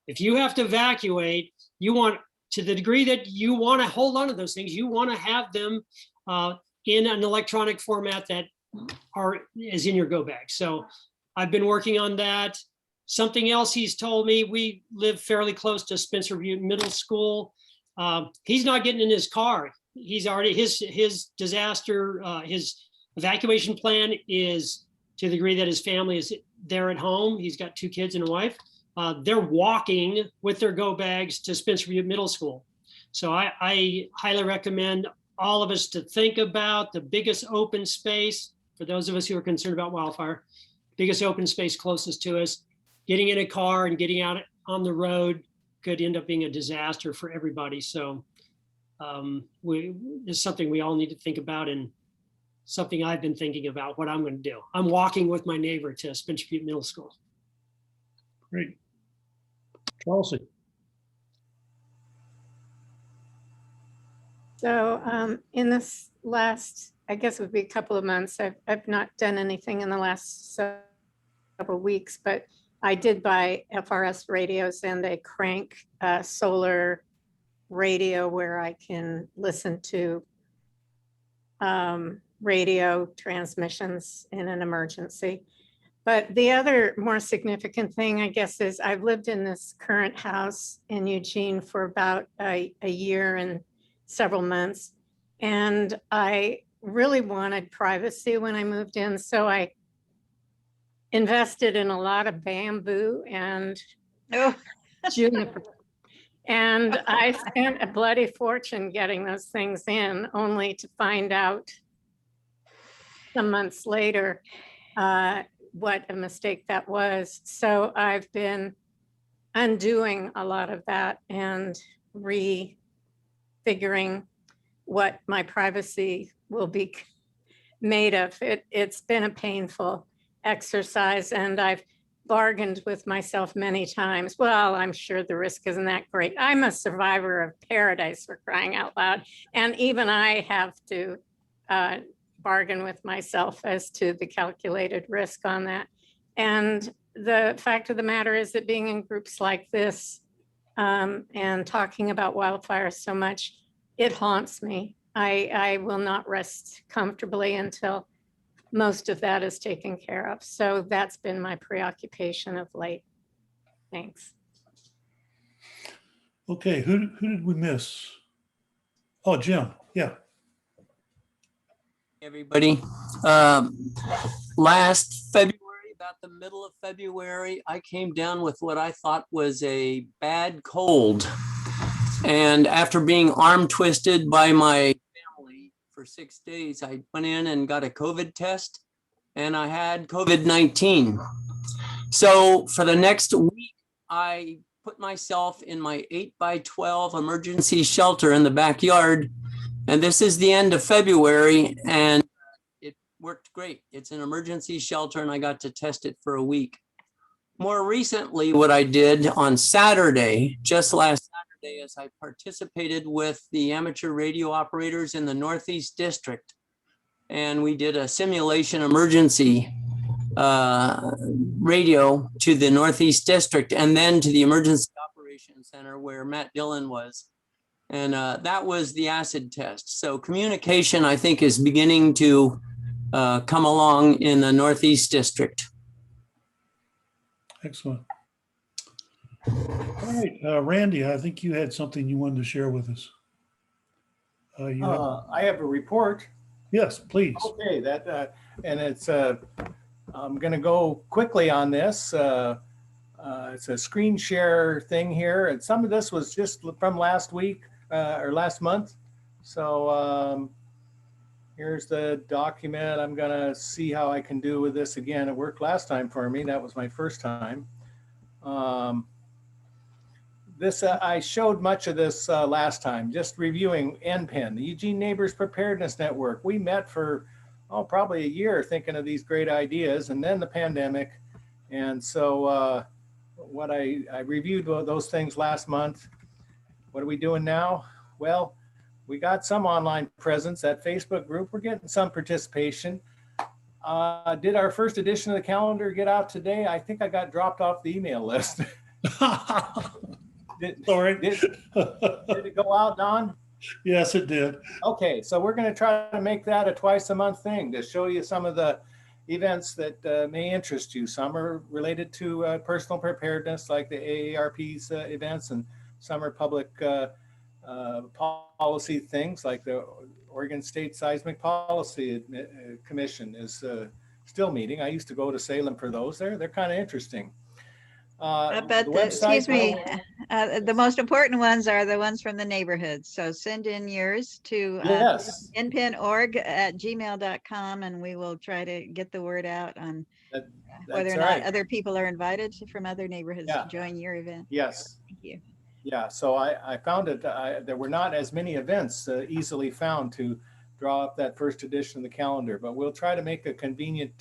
If you have to evacuate, you want, to the degree that you want to hold on to those things, you want to have them in an electronic format that is in your go bag. So I've been working on that. Something else he's told me, we live fairly close to Spencer Butte Middle School. He's not getting in his car. He's already, his disaster, his evacuation plan is to the degree that his family is there at home. He's got 2 kids and a wife. They're walking with their go bags to Spencer Butte Middle School. So I highly recommend all of us to think about the biggest open space, for those of us who are concerned about wildfire, biggest open space closest to us. Getting in a car and getting out on the road could end up being a disaster for everybody. So it's something we all need to think about, and something I've been thinking about what I'm going to do. I'm walking with my neighbor to Spencer Butte Middle School. Great. Chelsea. So in this last, I guess it would be a couple of months, I've not done anything in the last several weeks, but I did buy FRS radios and a crank solar radio where I can listen to radio transmissions in an emergency. But the other more significant thing, I guess, is I've lived in this current house in Eugene for about a year and several months. And I really wanted privacy when I moved in. So I invested in a lot of bamboo and juniper. And I spent a bloody fortune getting those things in, only to find out some months later what a mistake that was. So I've been undoing a lot of that and refiguring what my privacy will be made of. It's been a painful exercise, and I've bargained with myself many times. Well, I'm sure the risk isn't that great. I'm a survivor of paradise, for crying out loud. And even I have to bargain with myself as to the calculated risk on that. And the fact of the matter is that being in groups like this and talking about wildfires so much, it haunts me. I will not rest comfortably until most of that is taken care of. So that's been my preoccupation of late. Thanks. Okay, who did we miss? Oh, Jim, yeah. Everybody, last February, about the middle of February, I came down with what I thought was a bad cold. And after being arm twisted by my family for 6 days, I went in and got a COVID test, and I had COVID-19. So for the next week, I put myself in my 8x12 emergency shelter in the backyard. And this is the end of February, and it worked great. It's an emergency shelter, and I got to test it for a week. More recently, what I did on Saturday, just last Saturday, is I participated with the amateur radio operators in the Northeast District, and we did a simulation emergency radio to the Northeast District and then to the Emergency Operations Center where Matt Dillon was. And that was the acid test. So communication, I think, is beginning to come along in the Northeast District. Excellent. All right, Randy, I think you had something you wanted to share with us. I have a report. Yes, please. Okay, and it's I'm going to go quickly on this. It's a screen share thing here, and some of this was just from last week or last month. So here's the document. I'm going to see how I can do with this again. It worked last time for me. That was my first time. I showed much of this last time, just reviewing ENPN, the Eugene Neighbors Preparedness Network. We met for probably a year thinking of these great ideas, and then the pandemic. And so what I reviewed those things last month. What are we doing now? Well, we got some online presence. That Facebook group, we're getting some participation. Did our first edition of the calendar get out today? I think I got dropped off the email list. Sorry. Did it go out, Don? Yes, it did. Okay, so we're going to try to make that a twice a month thing to show you some of the events that may interest you. Some are related to personal preparedness, like the AARP's events, and some are public policy things, like the Oregon State Seismic Policy Commission is still meeting. I used to go to Salem for those. They're kind of interesting. But excuse me, the most important ones are the ones from the neighborhoods. So send in yours to enpinorg@gmail.com, and we will try to get the word out on whether or not other people are invited from other neighborhoods to join your event. Yes. Thank you. Yeah, so I found it, there were not as many events easily found to draw up that first edition of the calendar, but we'll try to make a convenient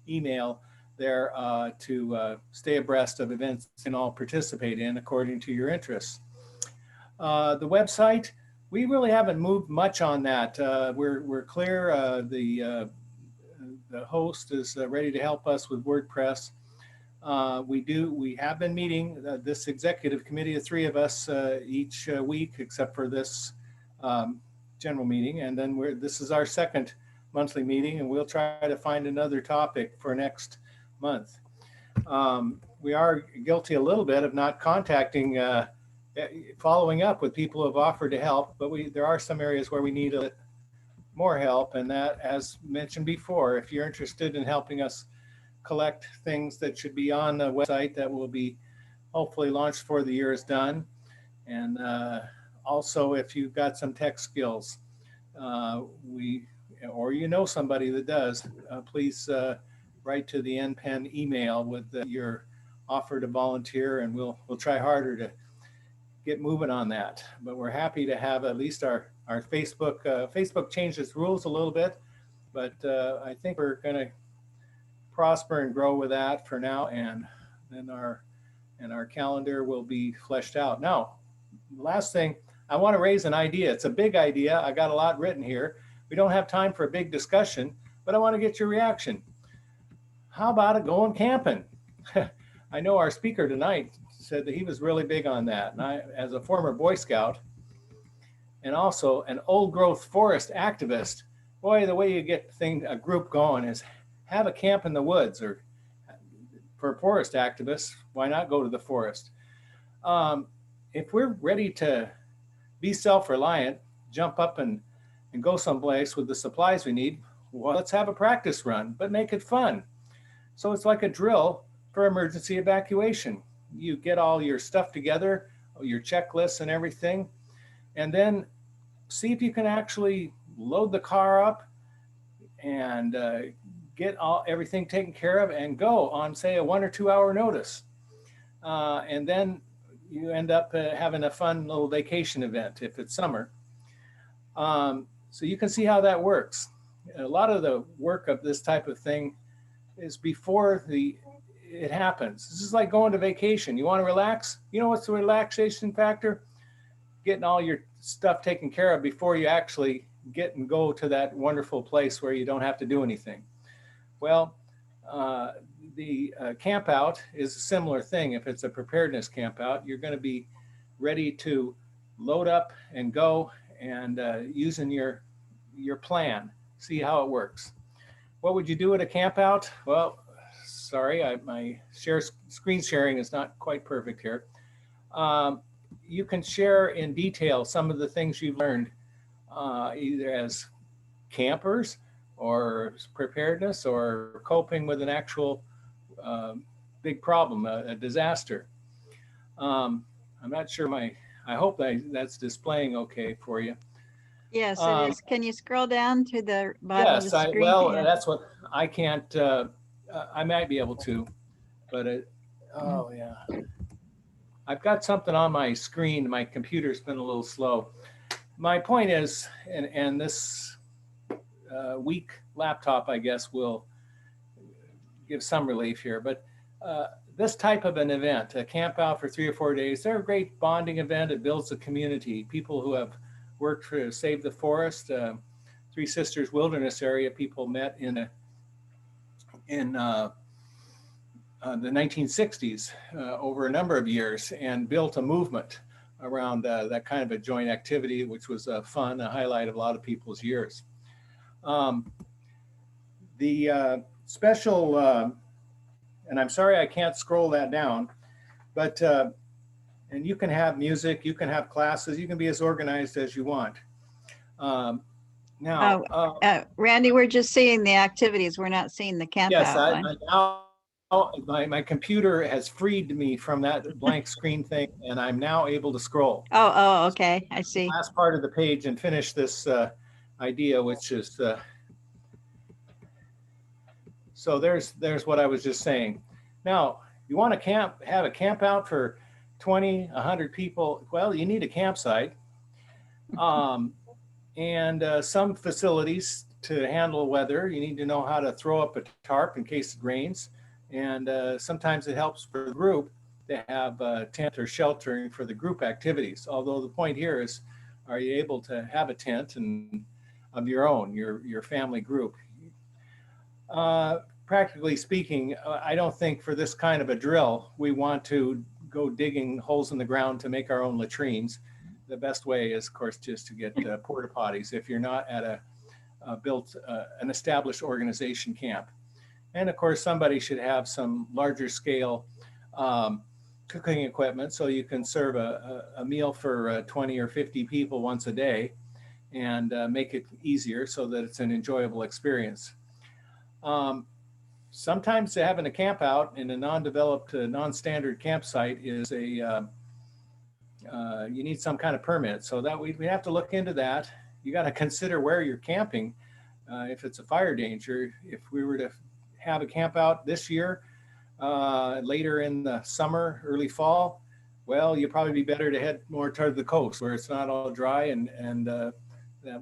email there to stay abreast of events you can all participate in according to your interests. The website, we really haven't moved much on that. We're clear. The host is ready to help us with WordPress. We have been meeting this executive committee of 3 of us each week, except for this general meeting. And then this is our second monthly meeting, and we'll try to find another topic for next month. We are guilty a little bit of not contacting, following up with people who have offered to help, but there are some areas where we need more help. And that, as mentioned before, if you're interested in helping us collect things that should be on the website that will be hopefully launched before the year is done, And also, if you've got some tech skills, or you know somebody that does, please write to the ENPN email with your offer to volunteer, and we'll try harder to get moving on that. But we're happy to have at least our Facebook. Facebook changed its rules a little bit, but I think we're going to prosper and grow with that for now, and then our calendar will be fleshed out. Now, last thing, I want to raise an idea. It's a big idea. I got a lot written here. We don't have time for a big discussion, but I want to get your reaction. How about it going camping? I know our speaker tonight said that he was really big on that. And I, as a former Boy Scout and also an old growth forest activist, boy, the way you get a group going is have a camp in the woods. Or for forest activists, why not go to the forest? If we're ready to be self-reliant, jump up and go someplace with the supplies we need, well, let's have a practice run, but make it fun. So it's like a drill for emergency evacuation. You get all your stuff together, your checklists and everything, and then see if you can actually load the car up and get everything taken care of and go on, say, a 1 or 2 hour notice. And then you end up having a fun little vacation event if it's summer. So you can see how that works. A lot of the work of this type of thing is before it happens. This is like going to vacation. You want to relax? You know what's the relaxation factor? Getting all your stuff taken care of before you actually get and go to that wonderful place where you don't have to do anything. Well, the camp out is a similar thing. If it's a preparedness camp out, you're going to be ready to load up and go and using your plan, see how it works. What would you do at a camp out? Well, sorry, my screen sharing is not quite perfect here. You can share in detail some of the things you've learned, either as campers or preparedness or coping with an actual big problem, a disaster. I'm not sure I hope that's displaying okay for you. Yes, it is. Can you scroll down to the bottom of Yes, the screen? well, that's what I can't, I might be able to, but oh yeah. I've got something on my screen. My computer's been a little slow. My point is, and this weak laptop, I guess, will give some relief here, but this type of an event, a camp out for 3 or 4 days, they're a great bonding event. It builds a community. People who have worked to save the forest, Three Sisters Wilderness area, people met in the 1960s over a number of years and built a movement around that kind of a joint activity, which was fun, a highlight of a lot of people's years. The special, and I'm sorry I can't scroll that down, but, and you can have music, you can have classes, you can be as organized as you want. Now, Randy, we're just seeing the activities. We're not seeing the camp yes, out one. my computer has freed me from that blank screen thing, and I'm now able to scroll. Oh, okay. I see. Last part of the page and finish this idea, which is so there's what I was just saying. Now, you want to have a camp out for 20, 100 people. Well, you need a campsite and some facilities to handle weather. You need to know how to throw up a tarp in case it rains. And sometimes it helps for the group to have a tent or sheltering for the group activities. Although the point here is, are you able to have a tent and of your own, your family group? Practically speaking, I don't think for this kind of a drill, we want to go digging holes in the ground to make our own latrines. The best way is, of course, just to get porta potties if you're not at an established organization camp. And of course, somebody should have some larger scale cooking equipment so you can serve a meal for 20 or 50 people once a day and make it easier so that it's an enjoyable experience. Sometimes having a camp out in a non-developed, non-standard campsite is a you need some kind of permit. So that we have to look into that. You got to consider where you're camping. If it's a fire danger, if we were to have a camp out this year, later in the summer, early fall, well, you'd probably be better to head more toward the coast where it's not all dry, and that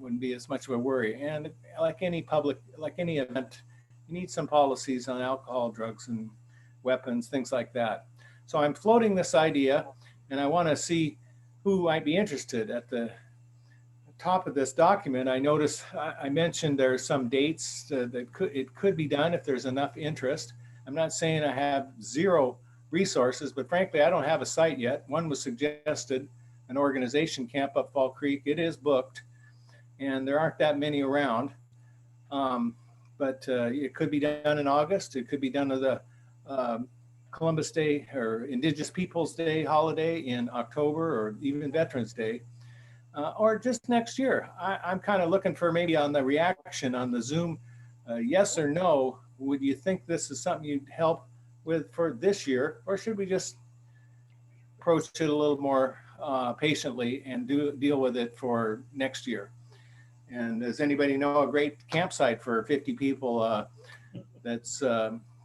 wouldn't be as much of a worry. And like any event, you need some policies on alcohol, drugs, and weapons, things like that. So I'm floating this idea, and I want to see who might be interested. At the top of this document, I noticed I mentioned there are some dates that it could be done if there's enough interest. I'm not saying I have zero resources, but frankly, I don't have a site yet. One was suggested, an organization camp up Fall Creek. It is booked, and there aren't that many around. But it could be done in August. It could be done with the Columbus Day or Indigenous Peoples Day holiday in October, or even Veterans Day, or just next year. I'm kind of looking for maybe on the reaction on the Zoom, yes or no. Would you think this is something you'd help with for this year, or should we just approach it a little more patiently and deal with it for next year? And does anybody know a great campsite for 50 people that's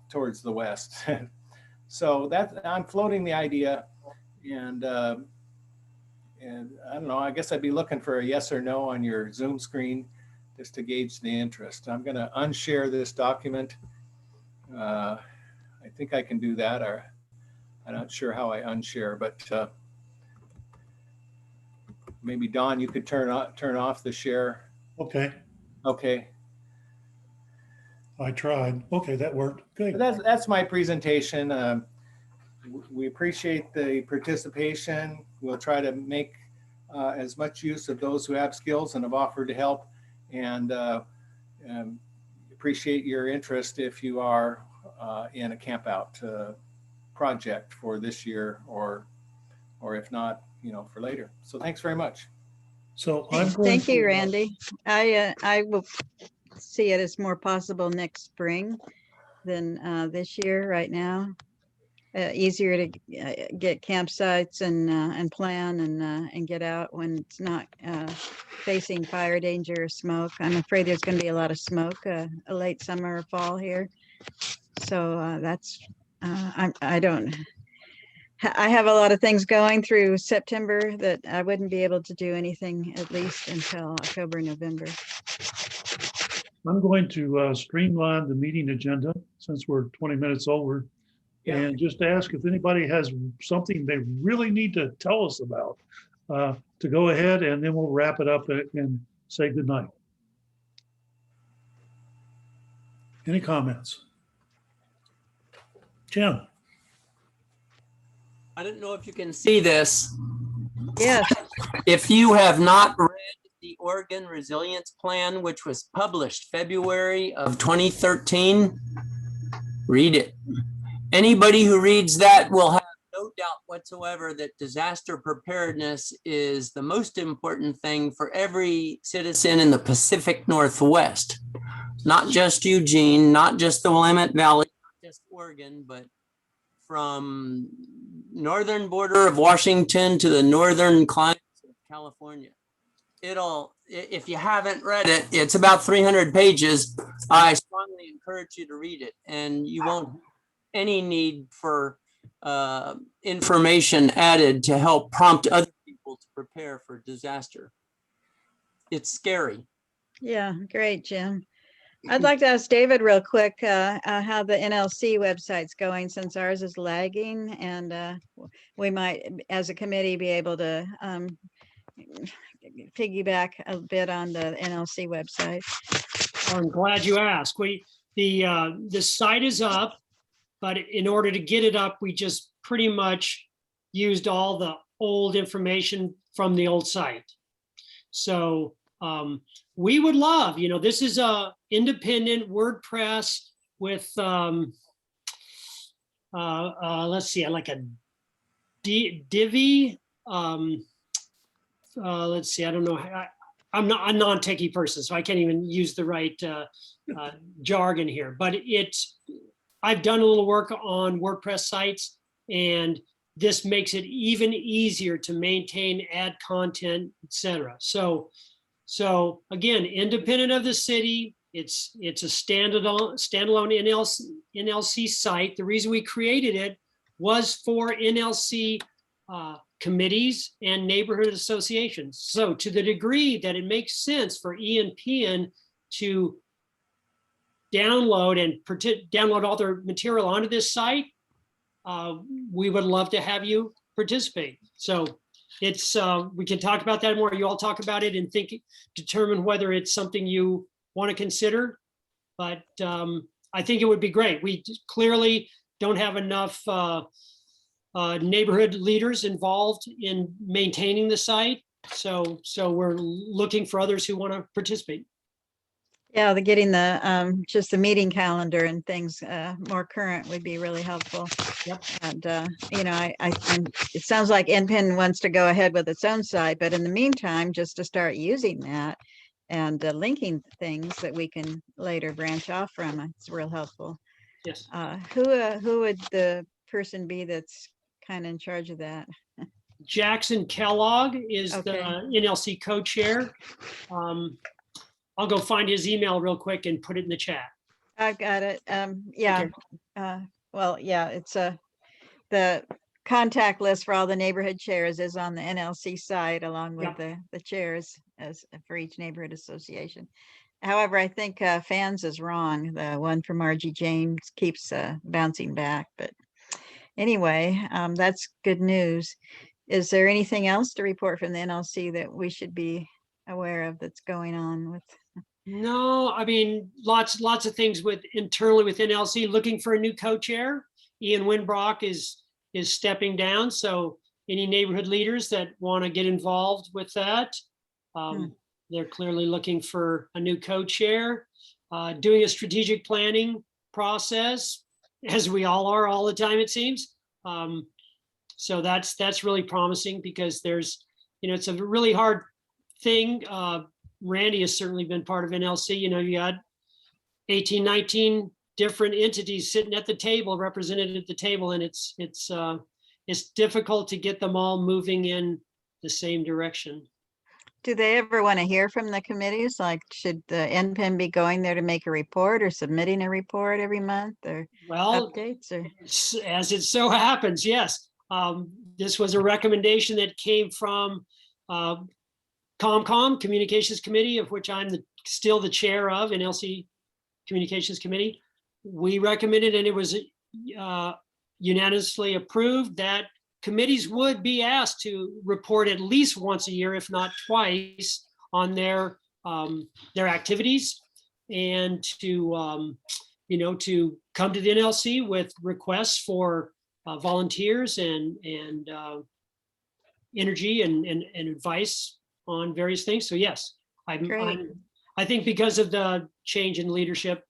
towards the west? So I'm floating the idea, and I don't know, I guess I'd be looking for a yes or no on your Zoom screen just to gauge the interest. I'm going to unshare this document. I think I can do that, or I'm not sure how I unshare, but maybe Don, you could turn off the share. Okay, Okay. I tried. Okay, that worked. Good. That's my presentation. We appreciate the participation. We'll try to make as much use of those who have skills and have offered to help, and appreciate your interest if you are in a camp out project for this year, or if not, for later. So thanks very much. So I'm going Thank you, to, Randy. I will see it as more possible next spring than this year right now. Easier to get campsites and plan and get out when it's not facing fire danger or smoke. I'm afraid there's going to be a lot of smoke a late summer or fall here. So that's I have a lot of things going through September that I wouldn't be able to do anything at least until October, November. I'm going to streamline the meeting agenda since we're 20 minutes over, and just ask if anybody has something they really need to tell us about, to go ahead, and then we'll wrap it up and say goodnight. Any comments? Jim? I don't know if you can see this. Yes. If you have not read the Oregon Resilience Plan, which was published February of 2013, read it. Anybody who reads that will have no doubt whatsoever that disaster preparedness is the most important thing for every citizen in the Pacific Northwest. Not just Eugene, not just the Willamette Valley, not just Oregon, but from northern border of Washington to the northern climates of California. If you haven't read it, it's about 300 pages. I strongly encourage you to read it, and you won't have any need for information added to help prompt other people to prepare for disaster. It's scary. Yeah, great, Jim. I'd like to ask David real quick how the NLC website's going, since ours is lagging, and we might, as a committee, be able to piggyback a bit on the NLC website. I'm glad you asked. The site is up, but in order to get it up, we just pretty much used all the old information from the old site. So we would love, this is a independent WordPress with, let's see, like a Divi. Let's see, I don't know. I'm not a non-techie person, so I can't even use the right jargon here. But I've done a little work on WordPress sites, and this makes it even easier to maintain, add content, etc. So again, independent of the city, it's a standalone NLC site. The reason we created it was for NLC committees and neighborhood associations. So to the degree that it makes sense for ENPN to download all their material onto this site, we would love to have you participate. So it's we can talk about that more. You all talk about it and determine whether it's something you want to consider. But I think it would be great. We clearly don't have enough neighborhood leaders involved in maintaining the site. So we're looking for others who want to participate. Yeah, getting the just the meeting calendar and things more current would be really helpful. Yep. And you know, it sounds like ENPN wants to go ahead with its own site, but in the meantime, just to start using that and linking things that we can later branch off from, it's real helpful. Yes. Who would the person be that's kind of in charge of that? Jackson Kellogg is Okay. the NLC co-chair. I'll go find his email real quick and put it in the chat. I've got it. Yeah. Well, yeah, it's the contact list for all the neighborhood chairs is on the NLC site along with the chairs as for each neighborhood association. However, I think fans is wrong. The one from RG James keeps bouncing back. But anyway, that's good news. Is there anything else to report from the NLC that we should be aware of that's going on with? No, I mean, lots of things internally with NLC, looking for a new co-chair. Ian Winbrock is stepping down. So any neighborhood leaders that want to get involved with that, they're clearly looking for a new co-chair, doing a strategic planning process, as we all are all the time, it seems. So that's really promising because there's, it's a really hard thing. Randy has certainly been part of NLC. You got 18, 19 different entities sitting at the table, represented at the table, and it's difficult to get them all moving in the same direction. Do they ever want to hear from the committees? Like, should the NPN be going there to make a report or submitting a report every month or updates? Or As it so happens, yes. This was a recommendation that came from ComCom, Communications Committee, of which I'm still the chair of, NLC Communications Committee. We recommended, and it was unanimously approved, that committees would be asked to report at least once a year, if not twice, on their activities, and to to come to the NLC with requests for volunteers and energy and advice on various things. So yes, I think because of the change in leadership,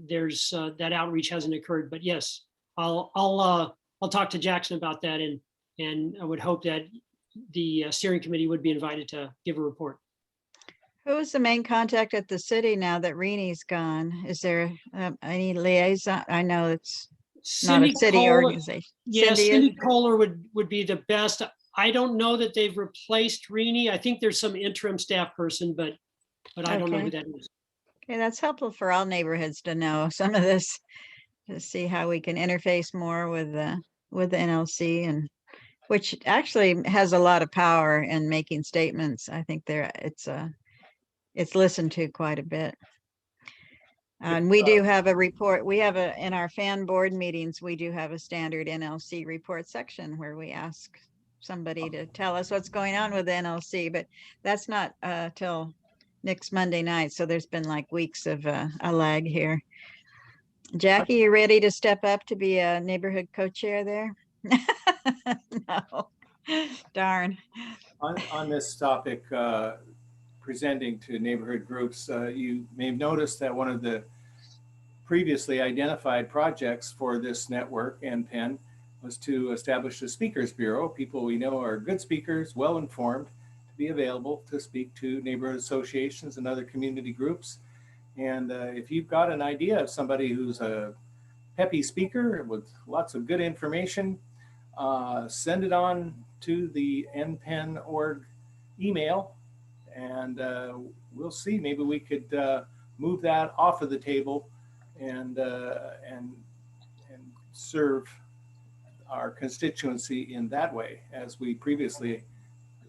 there's that outreach hasn't occurred. But yes, I'll talk to Jackson about that, and I would hope that the steering committee would be invited to give a report. who is the main contact at the city now that Reni's gone? Is there any liaison? I know it's not a city organization. Yes, Cindy Kohler would be the best. I don't know that they've replaced Rini. I think there's some interim staff person, but I don't know who that is. Okay, that's helpful for all neighborhoods to know some of this, to see how we can interface more with the NLC, and which actually has a lot of power in making statements. I think it's listened to quite a bit. And we do have a report. We have in our fan board meetings, we do have a standard NLC report section where we ask somebody to tell us what's going on with the NLC, but that's not till next Monday night. So there's been like weeks of a lag here. Jackie, you ready to step up to be a neighborhood co-chair there? No, darn. On this topic, presenting to neighborhood groups, you may have noticed that one of the previously identified projects for this network, ENPN, was to establish a speakers bureau, people we know are good speakers, well-informed, to be available to speak to neighborhood associations and other community groups. And if you've got an idea of somebody who's a peppy speaker with lots of good information, send it on to the ENPN org email, and we'll see. Maybe we could move that off of the table and serve our constituency in that way, as we previously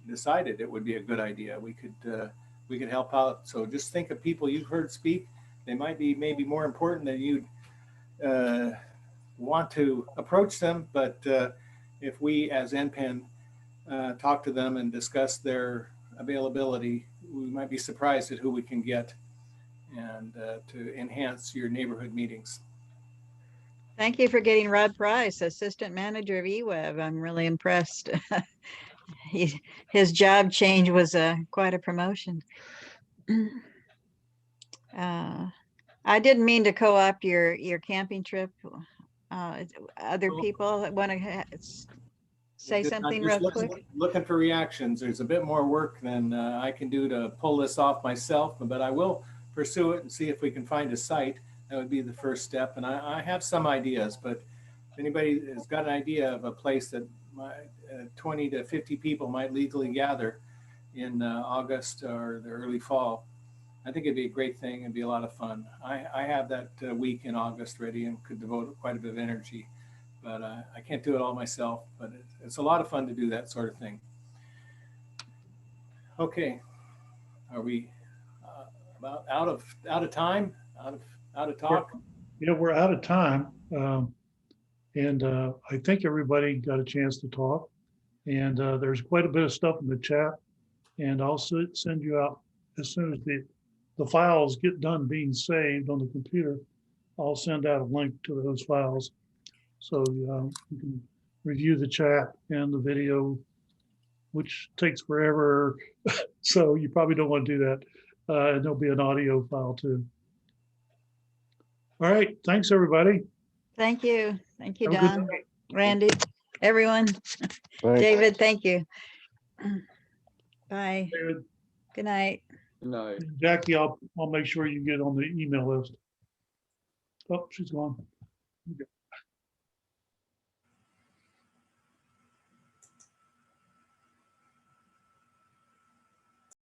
decided it would be a good idea. We could help out. So just think of people you've heard speak. They might be maybe more important than you'd want to approach them, but if we as ENPN talk to them and discuss their availability, we might be surprised at who we can get and to enhance your neighborhood meetings. Thank you for getting Rod Price, Assistant Manager of EWEB. I'm really impressed. His job change was quite a promotion. I didn't mean to co-opt your camping trip. Other people want to say something real quick? Looking for reactions. There's a bit more work than I can do to pull this off myself, but I will pursue it and see if we can find a site. That would be the first step. And I have some ideas, but if anybody has got an idea of a place that 20 to 50 people might legally gather in August or the early fall, I think it'd be a great thing. It'd be a lot of fun. I have that week in August ready and could devote quite a bit of energy, but I can't do it all myself, but it's a lot of fun to do that sort of thing. Okay. Are we about out of time? Out of talk? Yeah, we're out of time. And I think everybody got a chance to talk. And there's quite a bit of stuff in the chat. And I'll send you out as soon as the files get done being saved on the computer. I'll send out a link to those files. So you can review the chat and the video, which takes forever. So you probably don't want to do that. And there'll be an audio file too. All right. Thanks, everybody. Thank you. Thank you, Have a good Don, night. Randy, everyone. Thanks. David, thank you. Bye. David. Good night. Good night. Jackie, I'll make sure you get on the email list. Oh, she's gone. Okay.